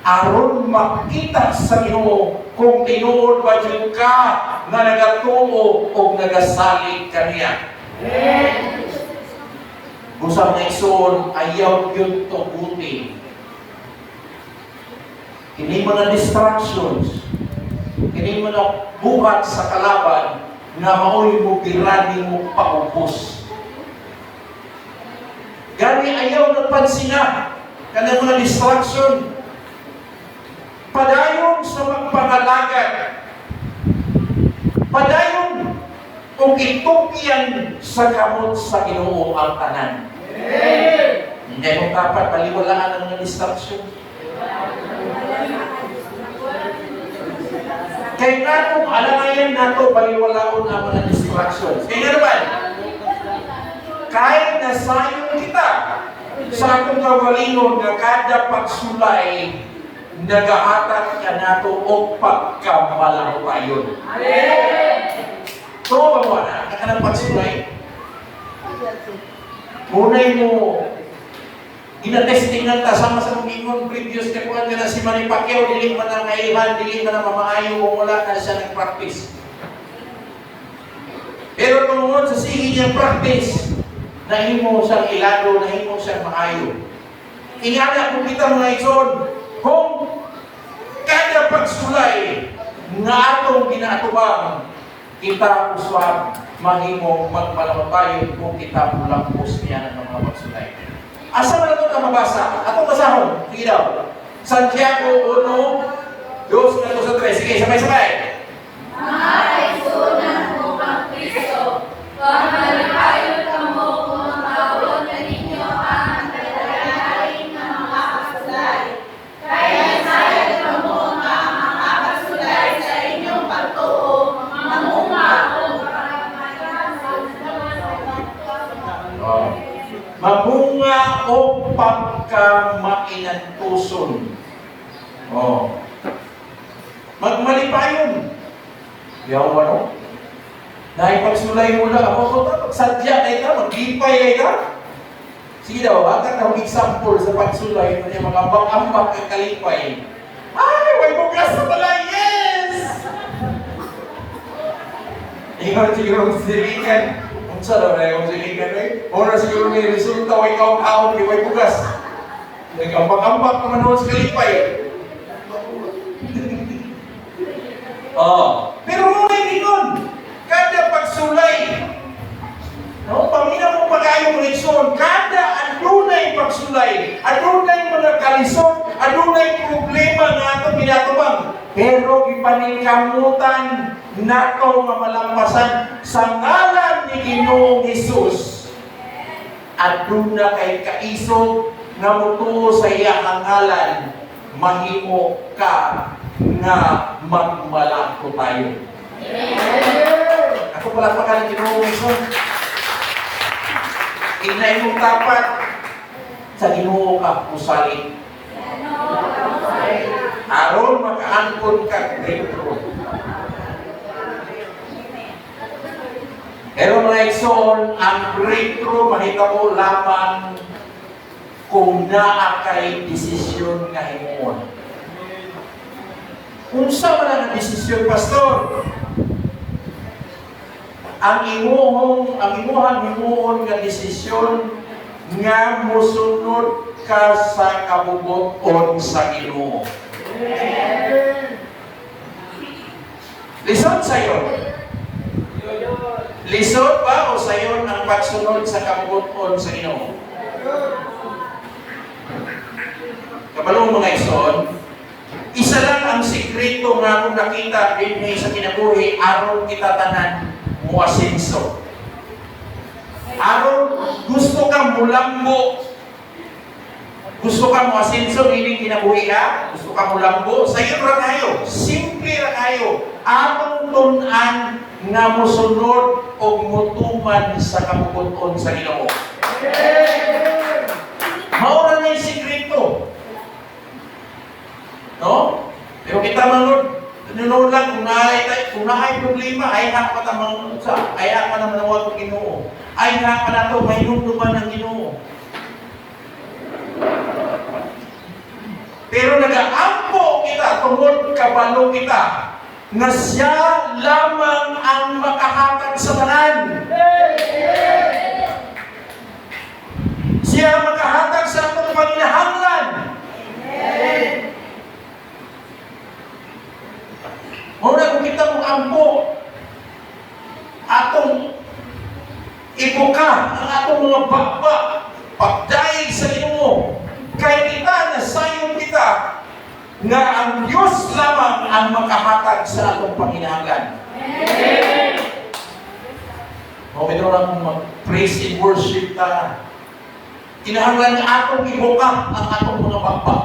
Speaker 6: aron makita sa Ginoo kung tinuod ba jud ka nga nagatuo o nagasalig kaniya. Usap na ison, ayaw yun to buti. Kini mga distractions, kini mga buhat sa kalaban na maoy mo birani mo paubos. Gani ayaw nagpansina kana mga distraction. Padayon sa magpangalagad. Padayon kung itukyan sa kamot sa Ginoo ang tanan. Hindi mo dapat baliwalaan ang mga distraction. Kaya nga kung alangayan nato baliwalaon ang mga distractions. Kaya naman, kahit nasayong kita sa akong kawalingon nga kada pagsulay, nagahatag ka nato o pagkamalampayon. So, bawa na ng pagsulay. Munay mo, ina-testing ng tasama sa mga previous na kuhan ka na si Manny Pacquiao, dili man na ngaihan, dili man na mamaayo kung wala na siya nag-practice. Pero tungkol sa sige niyang practice, nahimo siyang ilado, nahimo siyang maayo. Ingana kung kita mga ison, kung kada pagsulay nga atong ginatubang, kita uswag, mahimong magpalamapayon kung kita pulampos niya ng mga pagsulay. Asa na ito na mabasa? Atong basahon. Sige daw. Santiago 1, 2, 3. Sige, sabay-sabay.
Speaker 1: Mahal sunan mo ang Kristo, pagmalipayon ka mo kung mabawon na ninyo ang kadalain ng mga kasulay. Kaya sayad ka mo ang mga kasulay sa inyong pagtuo, mamunga o
Speaker 6: Mamunga o pagkamainantuson. Magmalipayon. Yaw ano? Dahil pagsulay mo lang ako, pagsadya na ito, maglipay na ito. Sige daw, bakit ang example sa pagsulay mo niya, mga ambak-ambak ang kalipay. Ay, may bukas na pala, yes! Ikaw siguro silikan. Ang sarap na yung silikan eh. Una siguro may resulta, ikaw kaon, di may bukas. Nagambak-ambak naman noon sa kalipay. Oh, pero mo may ginon. Kada pagsulay, no, pamina mo pag-ayong leksyon, kada adunay pagsulay, adunay mga kalisod, adunay problema nga atong ginatubang. Pero ipaningkamutan nato nga malampasan sa ngalan ni Ginoong Hesus. Aduna kay kaisog nga mutuo sa iyang ngalan, mahimo ka nga magmalako tayo. Ako pala pa ka ng Ginoong Hesus. Inay mong tapat sa Ginoo ka pusalit. Aron makaangkon ka breakthrough. Pero mga igsoon, ang breakthrough mahita mo lamang kung naa kay desisyon nga himuon. Kung sa man ang desisyon, pastor, ang imuhang himuon nga desisyon nga musunod ka sa kabubuton sa Ginoo. Lisod sa'yo. Lisod ba o sa'yo ang pagsunod sa kabubuton sa Ginoo? Kabalong mga ison, isa lang ang sikreto nga kung nakita din sa kinabuhi, aron kita tanan mo asenso. Aron gusto kang mulambo, gusto kang mo asenso, meaning kinabuhi ka, gusto kang mulambo, sa'yo ra kayo, simple ra kayo, aron tunan nga musunod o mutuman sa kabubuton sa Ginoo. Maura na yung sikreto. No? Pero kita nanonood lang kung naay problema, ay hak pa tamang sa, ay hak pa naman ang wag Ginoo. Ay hak pa na to, may nunduman ng Ginoo. Pero nag-aampo kita, tungod kabalo kita, na siya lamang ang makahatag sa tanan. Siya makahatag sa atong panginahanglan. Muna kung kita mong ampo, atong ibuka ang atong mga bakba, pagdaig sa Ginoo, kay kita na sayon kita nga ang Diyos lamang ang makahatag sa atong panginahanglan. O ito lang mag-praise and worship ta. Kinahanglan nga atong ibuka ang atong mga bakba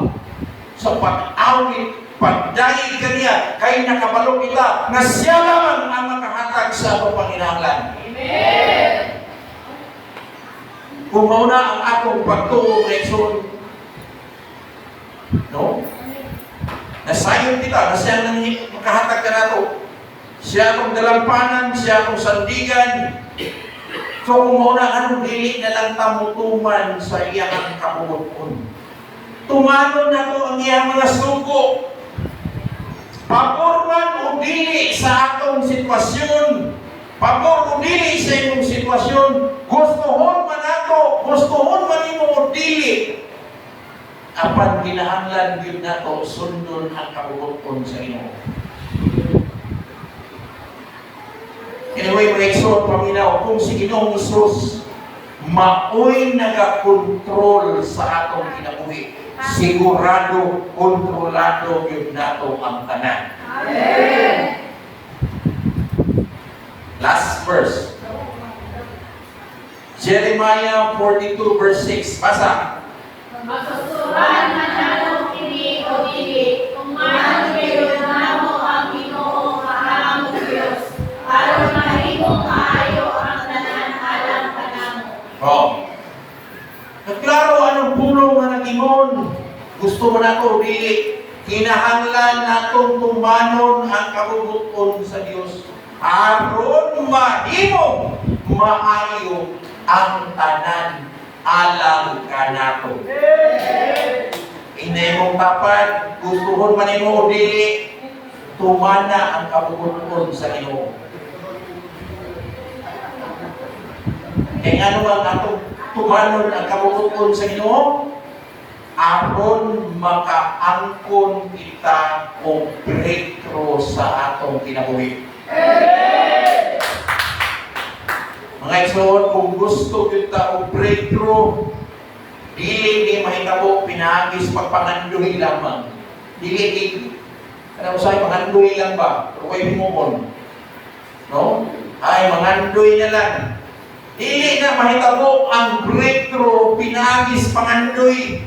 Speaker 6: sa pag-awit, pagdaig kaniya, kay nakabalo kita na siya lamang ang makahatag sa atong panginahanglan. Amen! Kung mauna ang atong pagtuo, Rexon, no? Nasayon kita, na siya nang makahatag ka nato. Siya atong dalampanan, siya atong sandigan. So kung mauna, anong dili na lang tamutuman sa iyang kabubuton. Tumanon na to ang iyang mga sugo. Pabor man o dili sa atong sitwasyon, pabor o dili sa imong sitwasyon, gustuhon man nato, gustuhon man imo o dili, apan kinahanglan gyud nato sundon ang kabubuton sa Ginoo. Anyway, mga igsoon, paminaw, kung si Ginoong Hesus maoy nagakontrol sa atong kinabuhi, sigurado, kontrolado yun nato ang tanan. Amen! Last verse. Jeremiah 42 verse 6. Basa.
Speaker 2: Masusuran man nato kini o dili, kung man kayo namo ang Ginoo nga among Dios, aron mahimong maayo ang tanan alang kanamo.
Speaker 6: Oh. Nagklaro anong pulong nga nag-ingon. Gusto mo na ito, dili. Kinahanglan natong tumanon ang kabubuton sa Diyos. Aron mahimong maayo ang tanan alang ka nato. Hindi mong tapat, gustuhon man imo o dili, tumana ang kabubuton sa Ginoo. Kaya ano ang atong tumanon ang kabubuton sa Ginoo? aron makaangkon kita o breakthrough sa atong kinabuhi. Mga igsoon, kung gusto kita o breakthrough, dili ni mahitabo pinagis pagpanganduhi lamang. Dili ano say panganduhi lang ba? Pero kayo himumon. No? Ay manganduhi na lang. Dili na mahitabo ang breakthrough pinagis panganduhi.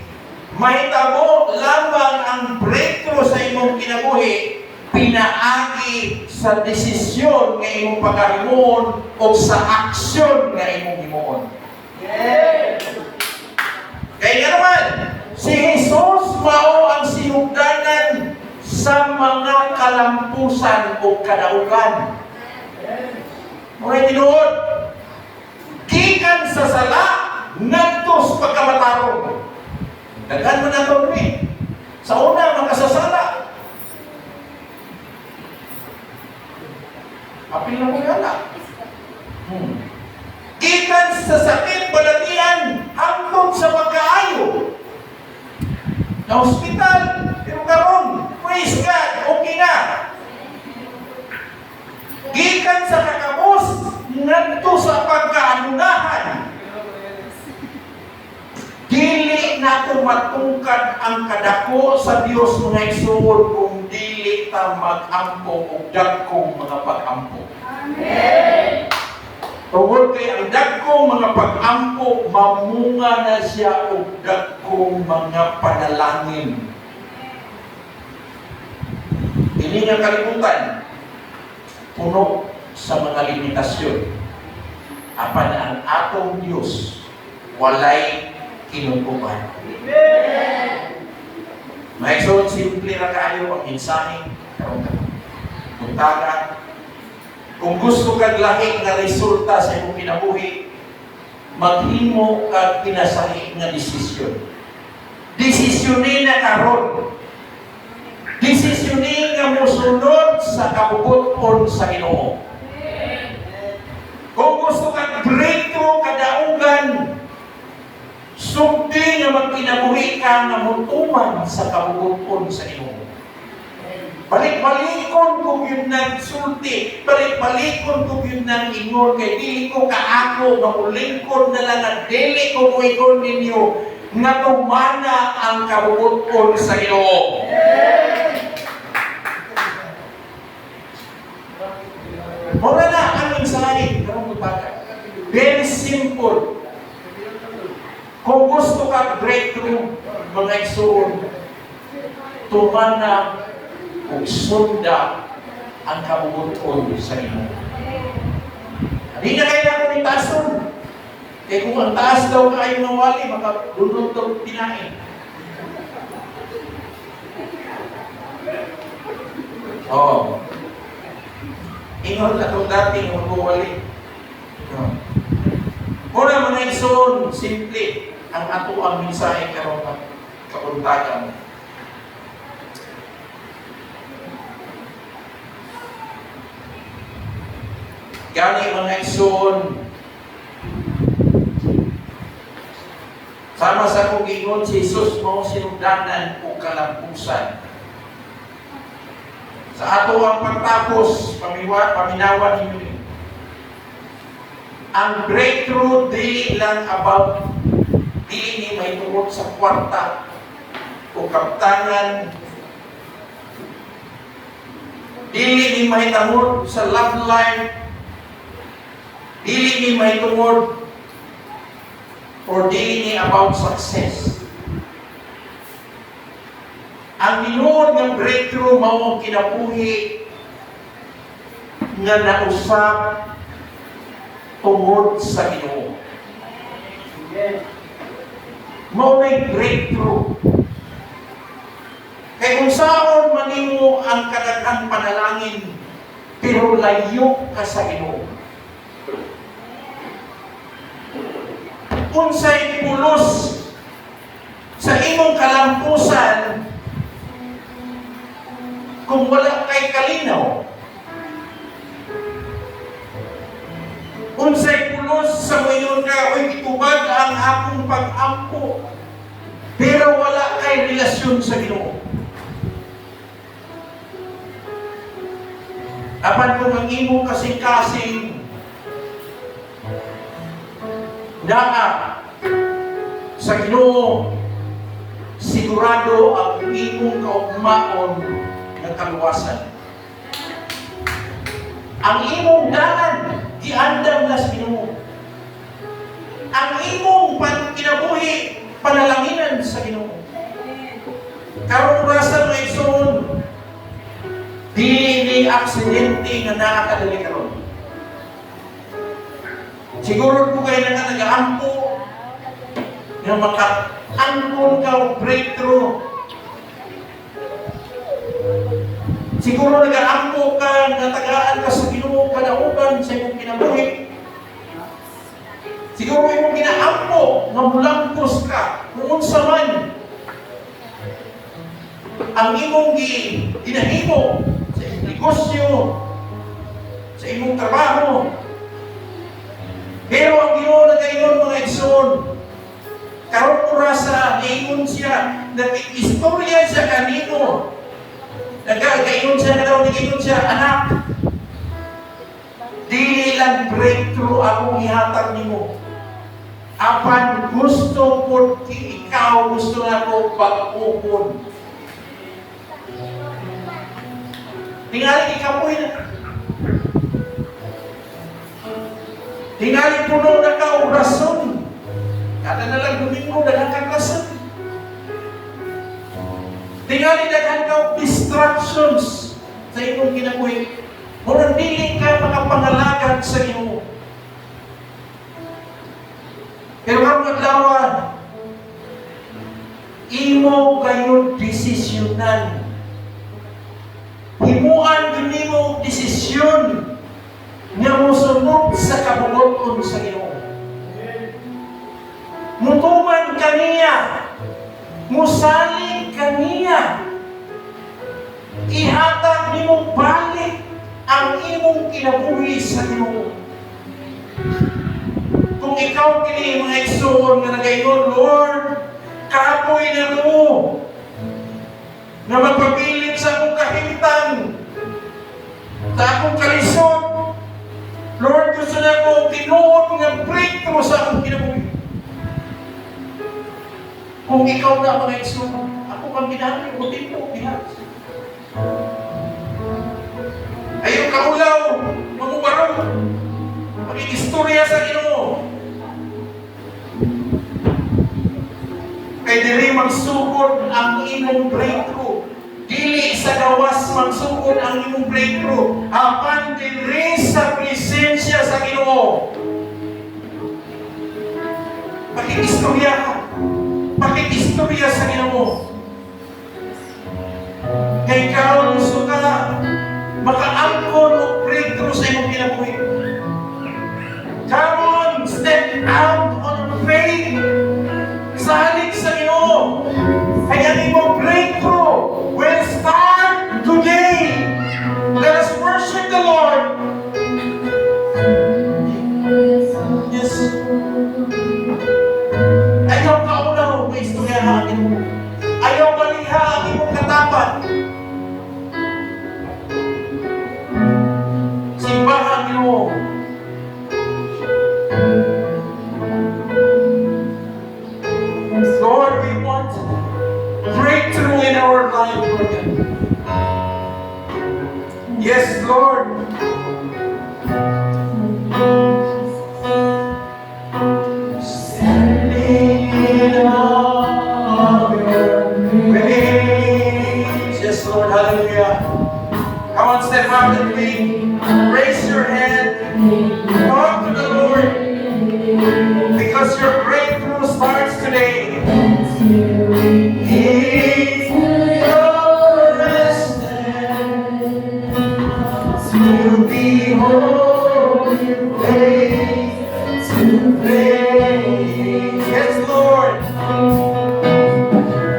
Speaker 6: Mahitabo lamang ang breakthrough sa imong kinabuhi pinaagi sa desisyon nga imong paghimuon o sa aksyon nga imong himuon. Kaya nga naman, si Jesus mao ang sinugdanan sa mga kalampusan o kadaugan. Mga tinuod, gikan sa sala, ngadto sa pagkamatarong. Daghan mo na ito rin. Sa una, makasasala. Apil na mo yala. Gikan sa sakit balatian hangtod sa pagkaayo. Na hospital, pero karon, praise God, okay na. Gikan sa kakabos, ngadto sa pagkaanunahan. Dili na ito matungkad ang kadako sa Diyos mga igsoon kung dili ta mag-ampo o dagkong mga pag-ampo. Amen! Tungkol kay ang dagkong mga pag-ampo, mamunga na siya o dagkong mga panalangin. Hindi nga kalimutan, puno sa mga limitasyon. Apan ang atong Diyos, walay kinukupan. Mga igsoon, simple na kayo ang mensahe. Puntaga. Kung gusto kag lahi nga resulta sa imong kinabuhi, maghimo kag pinasahi nga desisyon. Desisyonin na karon. Desisyonin nga mosunod sa kabubuton sa Ginoo. Kung gusto kag breakthrough kadaugan, sugdi nga magkinabuhi ka nga mutuman sa kabubuton sa Ginoo. Balik-balikon kung yun nagsulti, balik-balikon kung yun nang ingon, kay dili ko kaako, maulingkod na lang at dili ko muingon ninyo, nga tumana ang kabubuton sa Ginoo. Mura na ang mensahe, karong magbaga. Very simple. Kung gusto ka breakthrough, mga igsoon, tumana o sunda ang kabubuton sa inyo. Hindi na kayo na kung itason. Kaya kung ang taas daw kayo mawali, makadunod daw tinain. Oo. Ingon na itong dating magwawali. Muna mga igsoon, simple ang ato ang mensahe karon ng kapuntagan. Gani mga igsoon, sama sa kong ingon, si Jesus mo sinugdanan o kalampusan. Sa ato ang pagtapos, paminawan ninyo. Ang breakthrough dili lang about dili ni may tungod sa kwarta o kaptanan, dili ni may tungod sa love life, dili ni may tungod or dili ni about success. Ang tinuod ng breakthrough mao ang kinabuhi nga nausap tungod sa Ginoo. Mao may breakthrough. Kaya kung saan manimo ang kadaghang panalangin, pero layo ka sa Ginoo. Unsay pulos sa imong kalampusan kung wala kay kalinaw. Unsay pulos sa mayon ka, oy gitubag ang akong pag-ampo. Pero wala ay relasyon sa Ginoo. Apan kung ang imo kasing-kasing naa sa Ginoo, sigurado ang imong kaugmaon ng kaluwasan. Ang imong dalan giandam na sa Ginoo. Ang imong kinabuhi panalanginan sa Ginoo. Karon rasa mo igsoon, dili aksidente nga nakakadali karon. Siguro po kayo na nag-aampo nga maka-angkon ka o breakthrough. Siguro nag-aampo ka, natagaan ka sa Ginoo, kadaugan sa imong kinabuhi. Siguro imong ginaampo nga mulangkos ka, kung unsa man ang imong ginahimo sa imong negosyo, sa imong trabaho. Pero ang Ginoo nagaingon mga igsoon, karon orasa niingon siya, nag-istorya siya kanino. Nagkagaingon siya na daw, nigingon siya, anak, dili lang breakthrough akong ihatag nimo. Apan gusto ko ikaw, gusto na ko pag-upon. Tingali ikapoy na. Tingali puno na ka o rason. Kada na lang domingo, daghang kang rason. Tingali daghang ka o distractions sa imong kinabuhi. Murang dili ka makapangalagad sa Ginoo. Pero karong adlaw, imo kayo desisyonan. Himuan din nimo desisyon nga mosunod sa kabuloton sa Ginoo. Mutuman kaniya, musalig kaniya, ihatag nimo balik ang imong kinabuhi sa Ginoo. Kung ikaw kini mga igsoon nga nagaingon, Lord, kapoy na mo na magpapilit sa akong kahimtang, sa akong kalisod. Lord, gusto na akong tinuod nga breakthrough sa akong kinabuhi. Kung ikaw na mga igsoon, ako kang ginamit, butin mo, bihat. Ayaw kaulaw, mamubaraw, mag-istorya sa Ginoo. Kay diri magsugod ang imong breakthrough. Dili sa gawas magsugod ang imong breakthrough. Apan diri sa presensya sa Ginoo. Pakikistorya ka. Pakikistorya sa Ginoo. Kay ikaw gusto ka makaangkon o breakthrough sa imong kinabuhi. Come on, step out on faith. Salig sa Ginoo. Kaya ang imong breakthrough will start today. Let us worship the Lord. Yes. Ayaw kaunaw na istorya ang Ginoo. Ayaw baliha ang imong katapat. Simbahan ang Ginoo. Lord, we want breakthrough in our life, Lord God. Yes, Lord. Standing in awe of your grace. Yes, Lord. Hallelujah. Come on, step out with me. Raise your hand. Talk to the Lord. Because your breakthrough starts today. He's your resting to behold your face to face. Yes, Lord.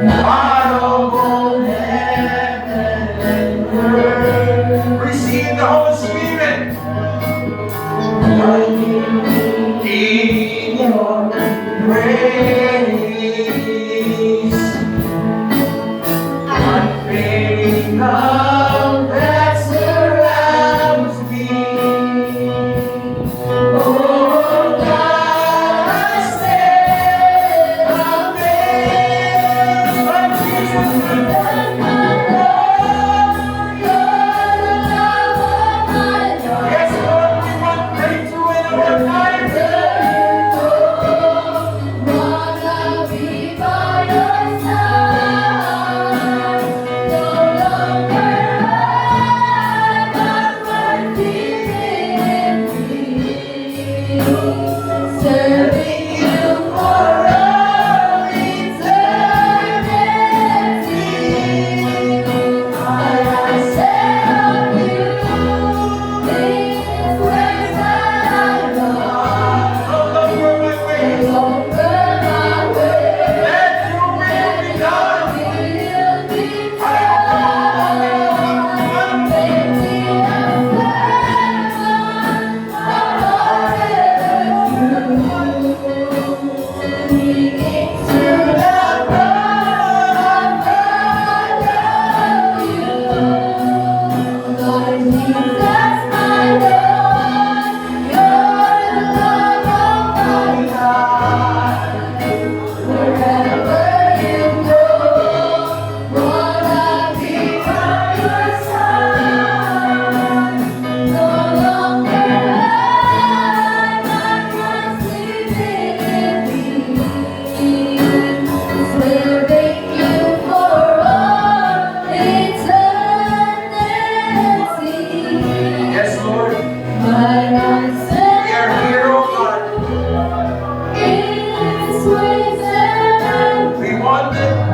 Speaker 6: God of all heaven and earth, receive the Holy Spirit.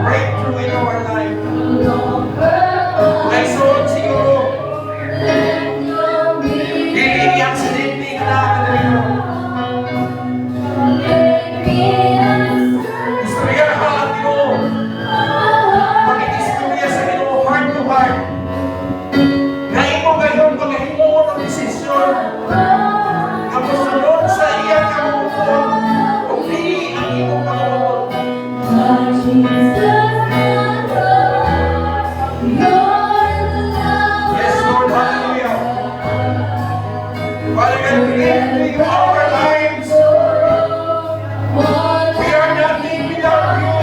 Speaker 6: breakthrough in our life. Ngayon siguro, hindi aksidente ka nakakadali mo. Istoryahan mo. Pag-istorya sa Ginoo, heart to heart. Ngayon mo ngayon, pag-ahimo mo ng desisyon. Kapag sunod sa iya kamuton, kung hindi ang iyong kamuton. Yes, Lord, hallelujah. Father God, we give you our lives. We are nothing without you.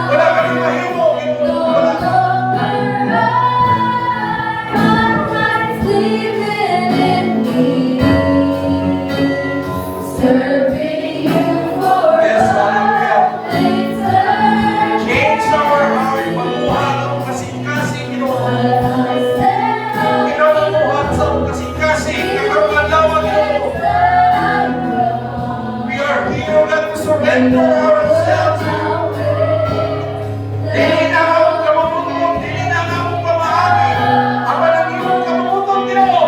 Speaker 6: Wala kami mahimo, Ginoo. Wala ka. Yes, hallelujah. Change our heart. Mamuhat ang kasing-kasing, Ginoo. Ikaw mamuhat sa kasing-kasing. Kakarungan lawan, Ginoo. We are here, God, to surrender ourselves. Dili na akong kamututon, dili na akong pamahagi. Ang walang iyong kamututon, Ginoo.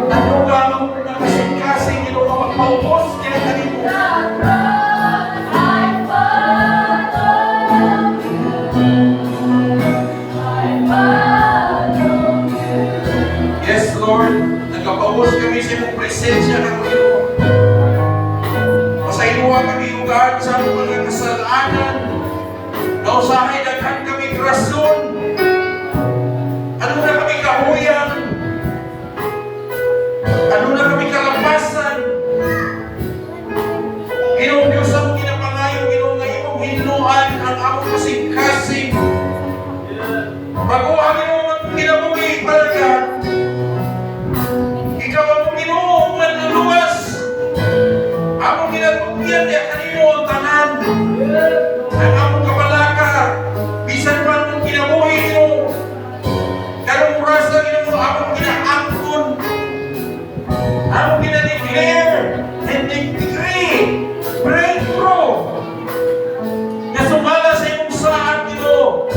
Speaker 6: Nanugang ang kasing-kasing, Ginoo, magpaubos, kinatali mo. Yes, Lord, nagpapaubos kami sa iyong presensya ng Ginoo. Pasayuha kami, O God, sa among mga kasalanan. Nausahay daghan kami rason. Ano na kami kahuyang? Ano na kami kalapasan? Ginoo Diyos ang ginapangayo, Ginoo nga imong hinuan ang among kasing-kasing. Bago ang imong kinabuhi, Father God. Ikaw ang Ginoo nga naluwas. Among ginatugyan niya kanino ang tanan. Ang among kabalaka. Bisan man ang kinabuhi, Ginoo. Karong oras na Ginoo, among ginaangkon. Among ginadeclare and decree breakthrough na sumala sa iyong saan, Ginoo.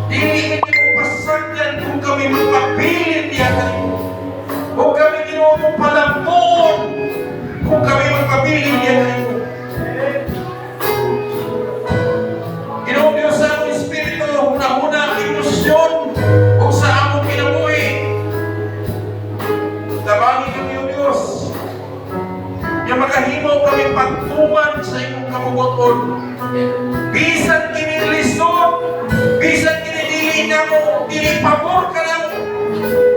Speaker 6: Dili kami mo pasagdan kung kami magpapilit niya kanino. Kung kami Ginoo mo palampuon, kung kami magpapilit niya kanino. Ginoo Diyos sa among Espiritu, hunahuna ang emosyon kung sa among kinabuhi. Tabangin kami, O Diyos, yung makahimaw kami pagtuman sa iyong kamugoton. Bisan kinilisod, bisan kinidili na mo, kinipabor ka na mo.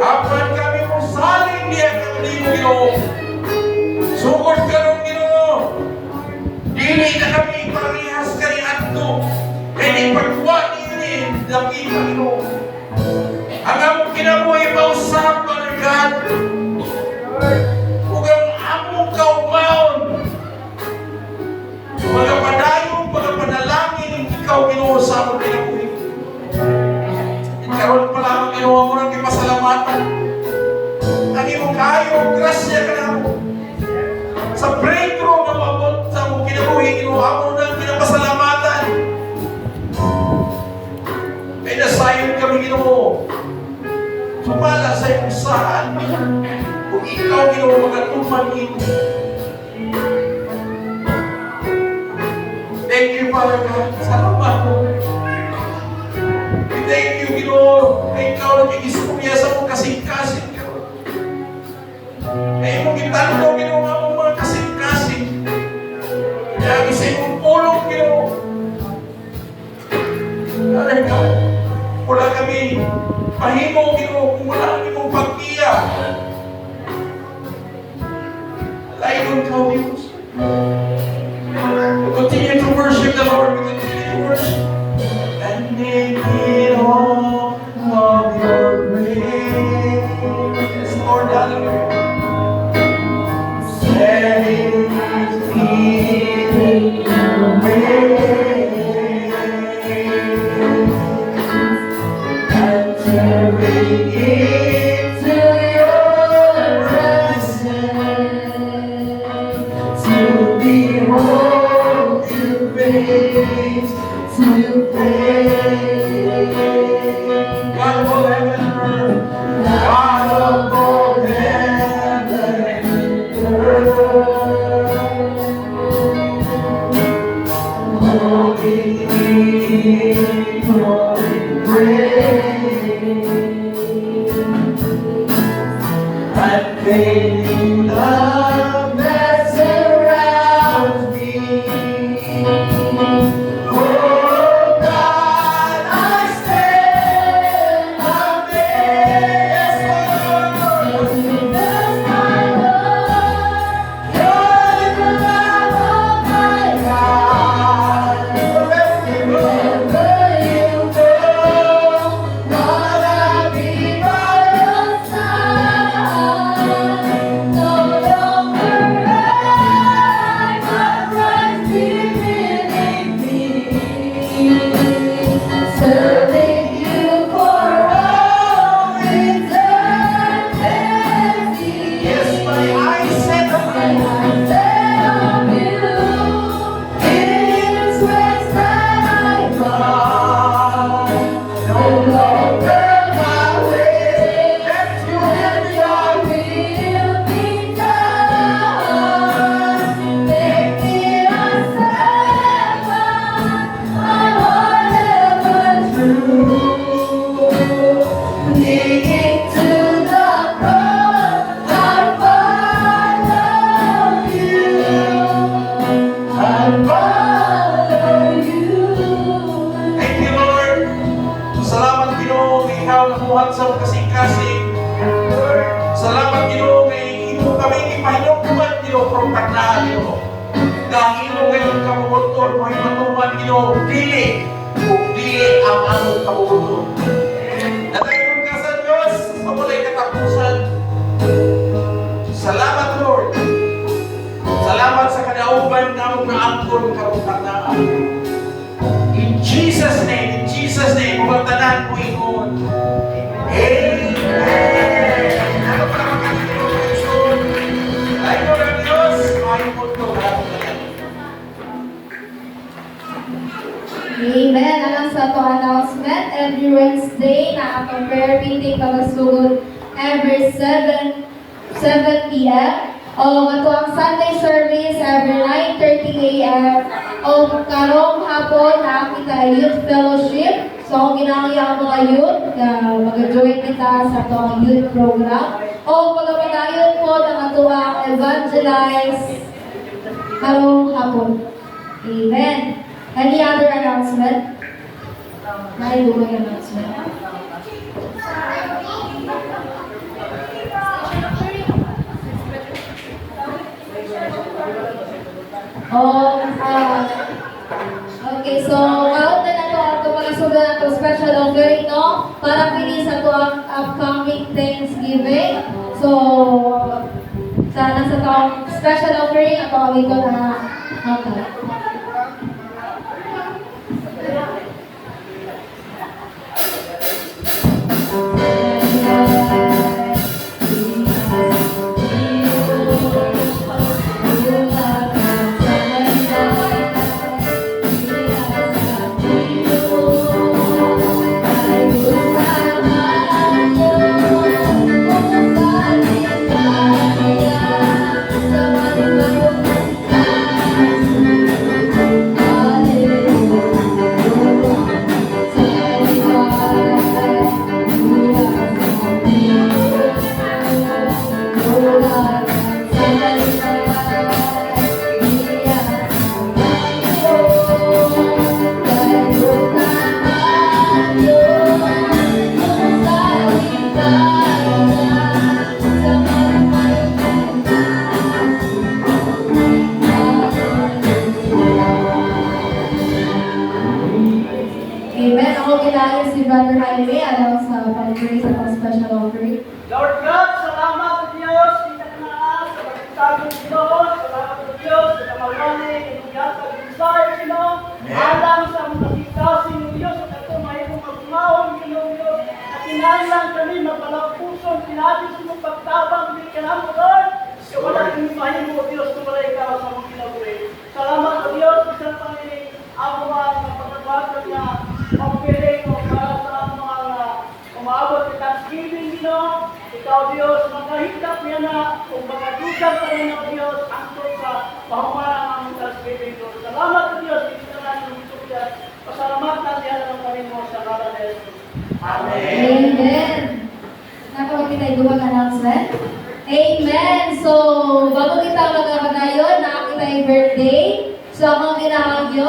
Speaker 6: Apan kami mo saling niya kami mo, Ginoo. Sugod ka nung Ginoo. Dili na kami parehas ka ni Adto. Kaya ipagwa ni Daki ka, Ginoo. Ang among kinabuhi mausap, Father God. Huwag ang among kaumaon. Mga padayon, mga panalangin, ikaw Ginoo sa among kinabuhi. Karoon pa lamang Ginoo mo ng ipasalamatan. Ang imong kayo, grasya ka na mo. Sa breakthrough na mabot sa among kinabuhi, Ginoo mo ng pinapasalamatan. Kaya nasayon kami Ginoo. Sumala sa iyong saan. Kung ikaw Ginoo magatuman ito. Thank you, Father God. Salamat po. Thank you, Ginoo. Na ikaw nag-iistorya sa mong kasing-kasing. Kaya mong gitanong, Ginoo, ang mga kasing-kasing. Kaya isa mong pulong, Ginoo. Father God, wala kami mahimo, Ginoo, kung wala kami mong pagkiya. Layon ka, Diyos. We continue to worship the Lord. We continue to worship. And make it all of your grace. Yes, Lord, hallelujah. Set it in your way. And turn it into your presence.
Speaker 1: to pray.
Speaker 6: God of heaven and earth,
Speaker 1: God of both heaven and earth, holy King, holy praise, unfailing love that surrounds me. Oh God, I stand amazed. Yes, my Lord, you're the love of my God. Wherever you go, Lord, I'll be by your side. No longer I, but Christ living in me. Serving you for all eternity.
Speaker 6: yes, my eyes set
Speaker 1: My
Speaker 6: upon
Speaker 1: eyes set on you. It is grace that I find. No longer my way, let your will be done. Make me a servant, my heart ever true. Clinging to the cross, I follow you. I follow you.
Speaker 6: Thank you, Lord. Salamat, Ginoo, kay ikaw namuhat sa kasing-kasing. Salamat, Ginoo, kay imo kami ipahinugman, Ginoo, from tagnaan, Ginoo. Dahil imo ngayon kamubuton, mo matuman, Ginoo, dili ang among kamubuton. Natayon ka sa Diyos, sa mulay katapusan. Salamat, Lord. Salamat sa kadauban na mong naangkon karong tagnaan. In Jesus' name, kumatanan po ingon. Amen. Ano pa naman kami Lord? Ay mo ng Diyos, ay mo ito.
Speaker 1: Amen. Alang sa ito announcement, every Wednesday na atong prayer meeting pagasugod every 7 p.m. O ato ang Sunday service every 9:30 a.m. O karong hapon na kita youth fellowship. So ang ginangya ang mga youth, mag-join kita sa ito ang youth program. O pagpapadayon po ng ato ang evangelize karong hapon. Amen. Any other announcement? May lumang announcement. Okay, so karon na nato ato pagsunod nato special offering no para pili sa to ang upcoming Thanksgiving. So sana sa to special offering ato kami ko na okay. Amen. Ako kilala si Brother Jaime, alam sa pag-pray sa special offering.
Speaker 7: Lord God, salamat sa Diyos, kita ka na sa pagkatagong Ginoo, salamat sa Diyos, sa kamalani, inugat sa desire, Ginoo, alam sa mga kitasin ng Diyos, at ito mayroong magmahon, Ginoo, at kinailang kami magpalapuson, pinagin sa mong pagtabang, hindi ka na mo, Lord, kaya wala kami mahimo, Diyos, kung wala ikaw sa mga ginagawin. Salamat sa Diyos, isang pangin, ako ang pagkatawag
Speaker 1: Amen. Nakawag kita yung announcement. Amen. So, bago kita magkakadayon, nakakita yung birthday. So, akong ginahagyo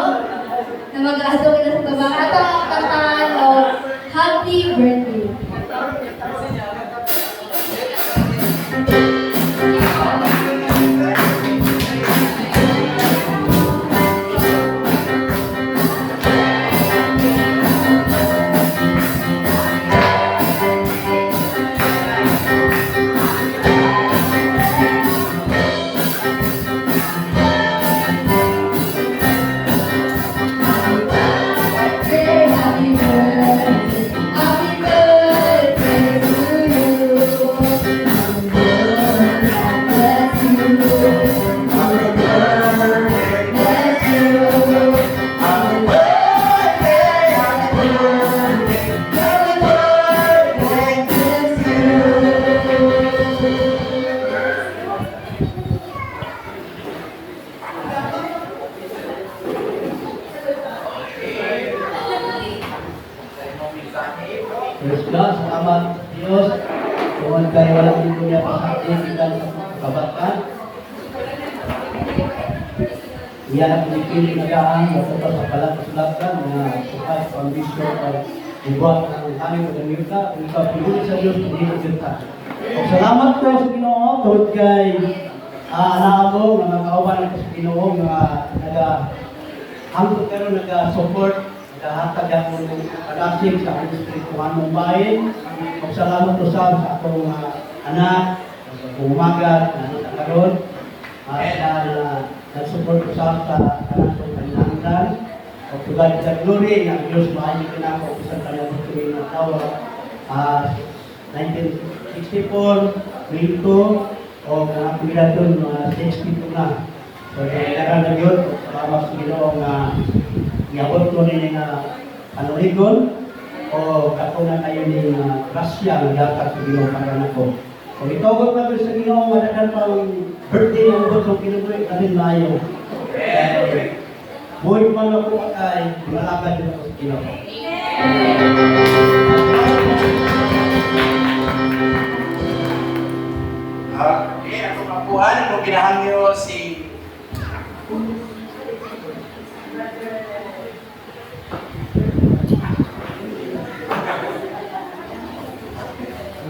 Speaker 1: na mag-aso kita sa tabang. Ito ang kantaan o Happy Birthday. Happy birthday, happy birthday to you. Bless you, bless you. Happy birthday, happy birthday, bless
Speaker 8: Praise God, salamat Diyos. Tuhan kayo walang dito niya pasakit dan kabatan. Iyan ang pinipili na daan at ito sa palakasulatan na sukat pang-bisyo at ibuat ng hangin o damita. Kung ikaw pinuli sa Diyos, hindi mo kita. O salamat po sa Ginoo, tawad kay anak mo, mga kauban ng sa Ginoo, mga hanggang pero nag-support lahat ako ng kalasing sa aking spiritual mong bayan. Magsalamat ko sa akong anak, sa umaga, na nagkakaroon, at nag-support ko sa kanang kanilangan. O tulad sa glory, na Diyos maayos ka na ako sa kanyang tuwing na tawa. 1964, Minto, o mga pilatong 62 na. So, kailangan na yun, salamat sa Ginoo nga iabot ko rin na panurigon o katuna kayo ni grasya ng dapat sa Ginoo para na ko. Kung itogot na sa Ginoo, madagan pa ang birthday ng ubot ng kinubuhay na rin layo. Buhay pa na po ay malakad din ako sa Ginoo.
Speaker 6: Okay, ako mapuhan kung pinahangyo si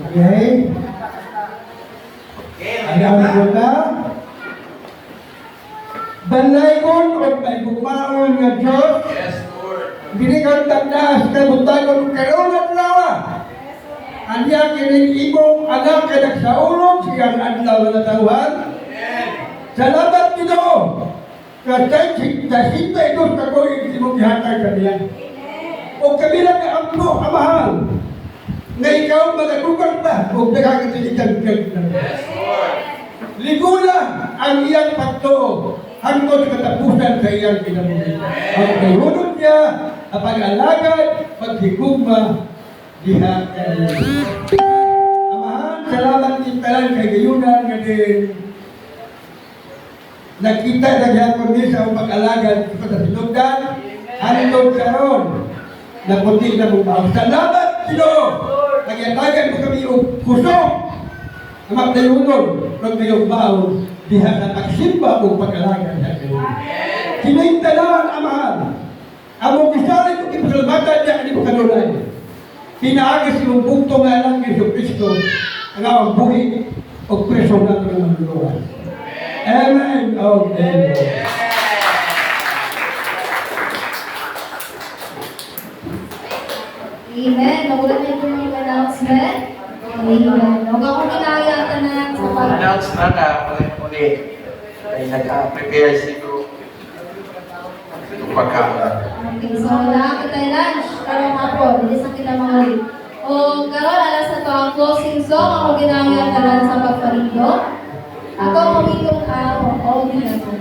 Speaker 5: Okay. Ayaw mo na. Banlaykon o may bumaon nga Diyos.
Speaker 6: Yes, Lord.
Speaker 5: Binigyan tagdas kay buntagon karon at lawa. Anya kining imong anak kay nagsaulog siyang adlaw na tawhan. Salamat Ginoo. Kasi sa sinta ito sa ko imong gihatag kaniya. O kabila ka ampo amahal. Na ikaw magadugang pa o nagkakatiligan ka na.
Speaker 6: Yes, Lord.
Speaker 5: Ligula ang iyang pagto hanggang katapusan sa iyang kinabuhi. Ang kahunod niya, ang pag-alagad, paghigugma, diha kanina. Amahan, salamat din talang kay Gayunan nga din nakita na gyapon ni sa pag-alagad sa kasinugdan hanggang karon na puti na mong salamat Ginoo. Nagyatagan mo kami o kusok ang magdayunon ng mayong baon diha sa pagsimba o pag-alaga sa Ginoo. Kinaintalaan, amahan. Among gisarin ko kipasalamatan niya ani mo kanunay. Pinaagas yung bugtong nga lang ni Kristo ang awang buhi o preso na ng manluluwas. Amen. Amen.
Speaker 1: Amen. Nagulat na yung mga announcement. Amen. Huwag akong kinayatan na sa
Speaker 6: Announce na na, muli ay nag-prepare si Group. Itong pagkakas.
Speaker 1: Okay, so nakakita yung lunch. Karong ako, bilis na kita mga ulit. O karon alas na to ang closing song. Ako ginayatan sa pagparindo. Ako kumitong ka. O ginayatan.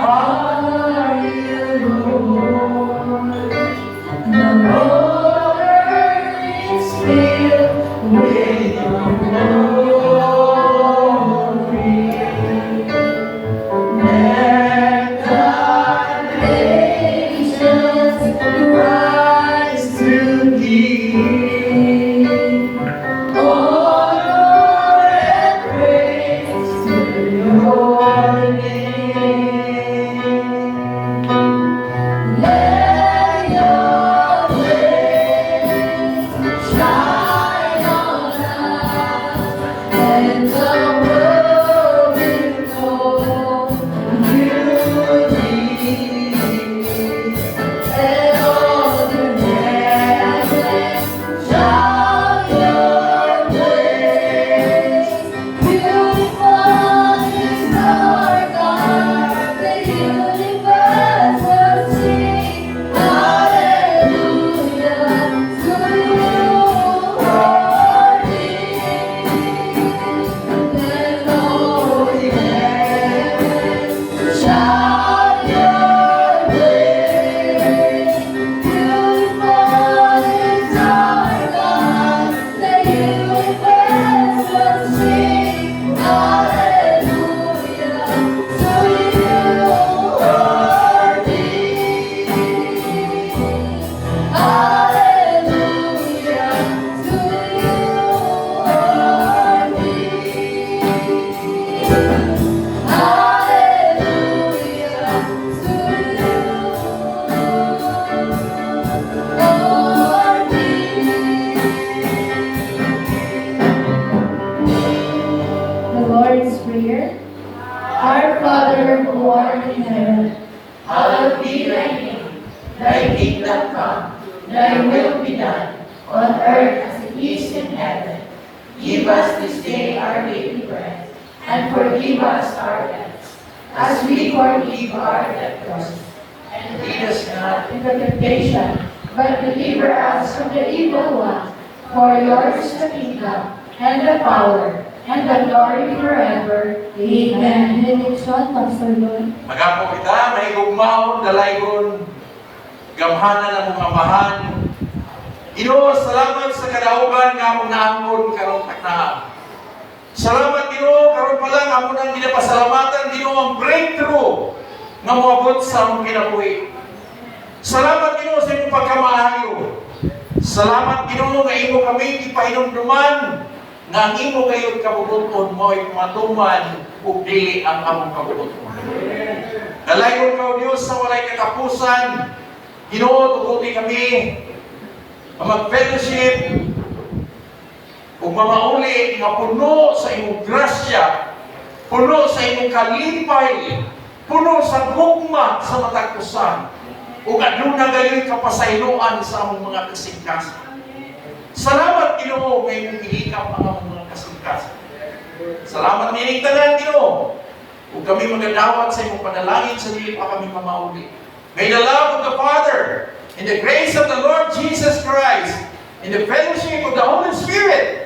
Speaker 2: Oh,
Speaker 1: The Lord's Prayer. Our Father who art in heaven,
Speaker 2: Hallowed be thy name. Thy kingdom come. Thy will be done, on earth as it is in heaven. Give us this day our daily bread, and forgive us our debts, as we forgive our debtors. And lead us not into temptation, but deliver us from the evil one. For yours is the kingdom, and the power, and the glory forever. Amen.
Speaker 1: Benediction, Pastor Lord.
Speaker 6: Magapo kita, may gugmaon, dalaygon, gamhanan ng mga amahan. Ginoo, salamat sa kadaugan nga among naangon karong takna. Salamat Ginoo, karon pa lang among nang ginapasalamatan Ginoo ang breakthrough nga moabot sa among kinabuhi. Salamat Ginoo sa imong pagkamaayo. Salamat Ginoo nga imo kami gipahinumduman nga ang imo kayod kabubuton mo ay matuman ug dili ang among kabubuton. Dalaygon ka o Dios sa walay katapusan. Ginoo, tuguti kami mag-fellowship ug mamauli nga puno sa imong grasya, puno sa imong kalipay, puno sa gugma sa matagpusan, ug aduna gayon kapasayloan sa among mga kasingkasan. Salamat Ginoo nga imong gihikap ang among mga kasingkasan. Salamat nining tanan Ginoo. Ug kami magadawat sa imong panalangin sa dili pa kami mamauli. May the love of the Father, in the grace of the Lord Jesus Christ, in the fellowship of the Holy Spirit,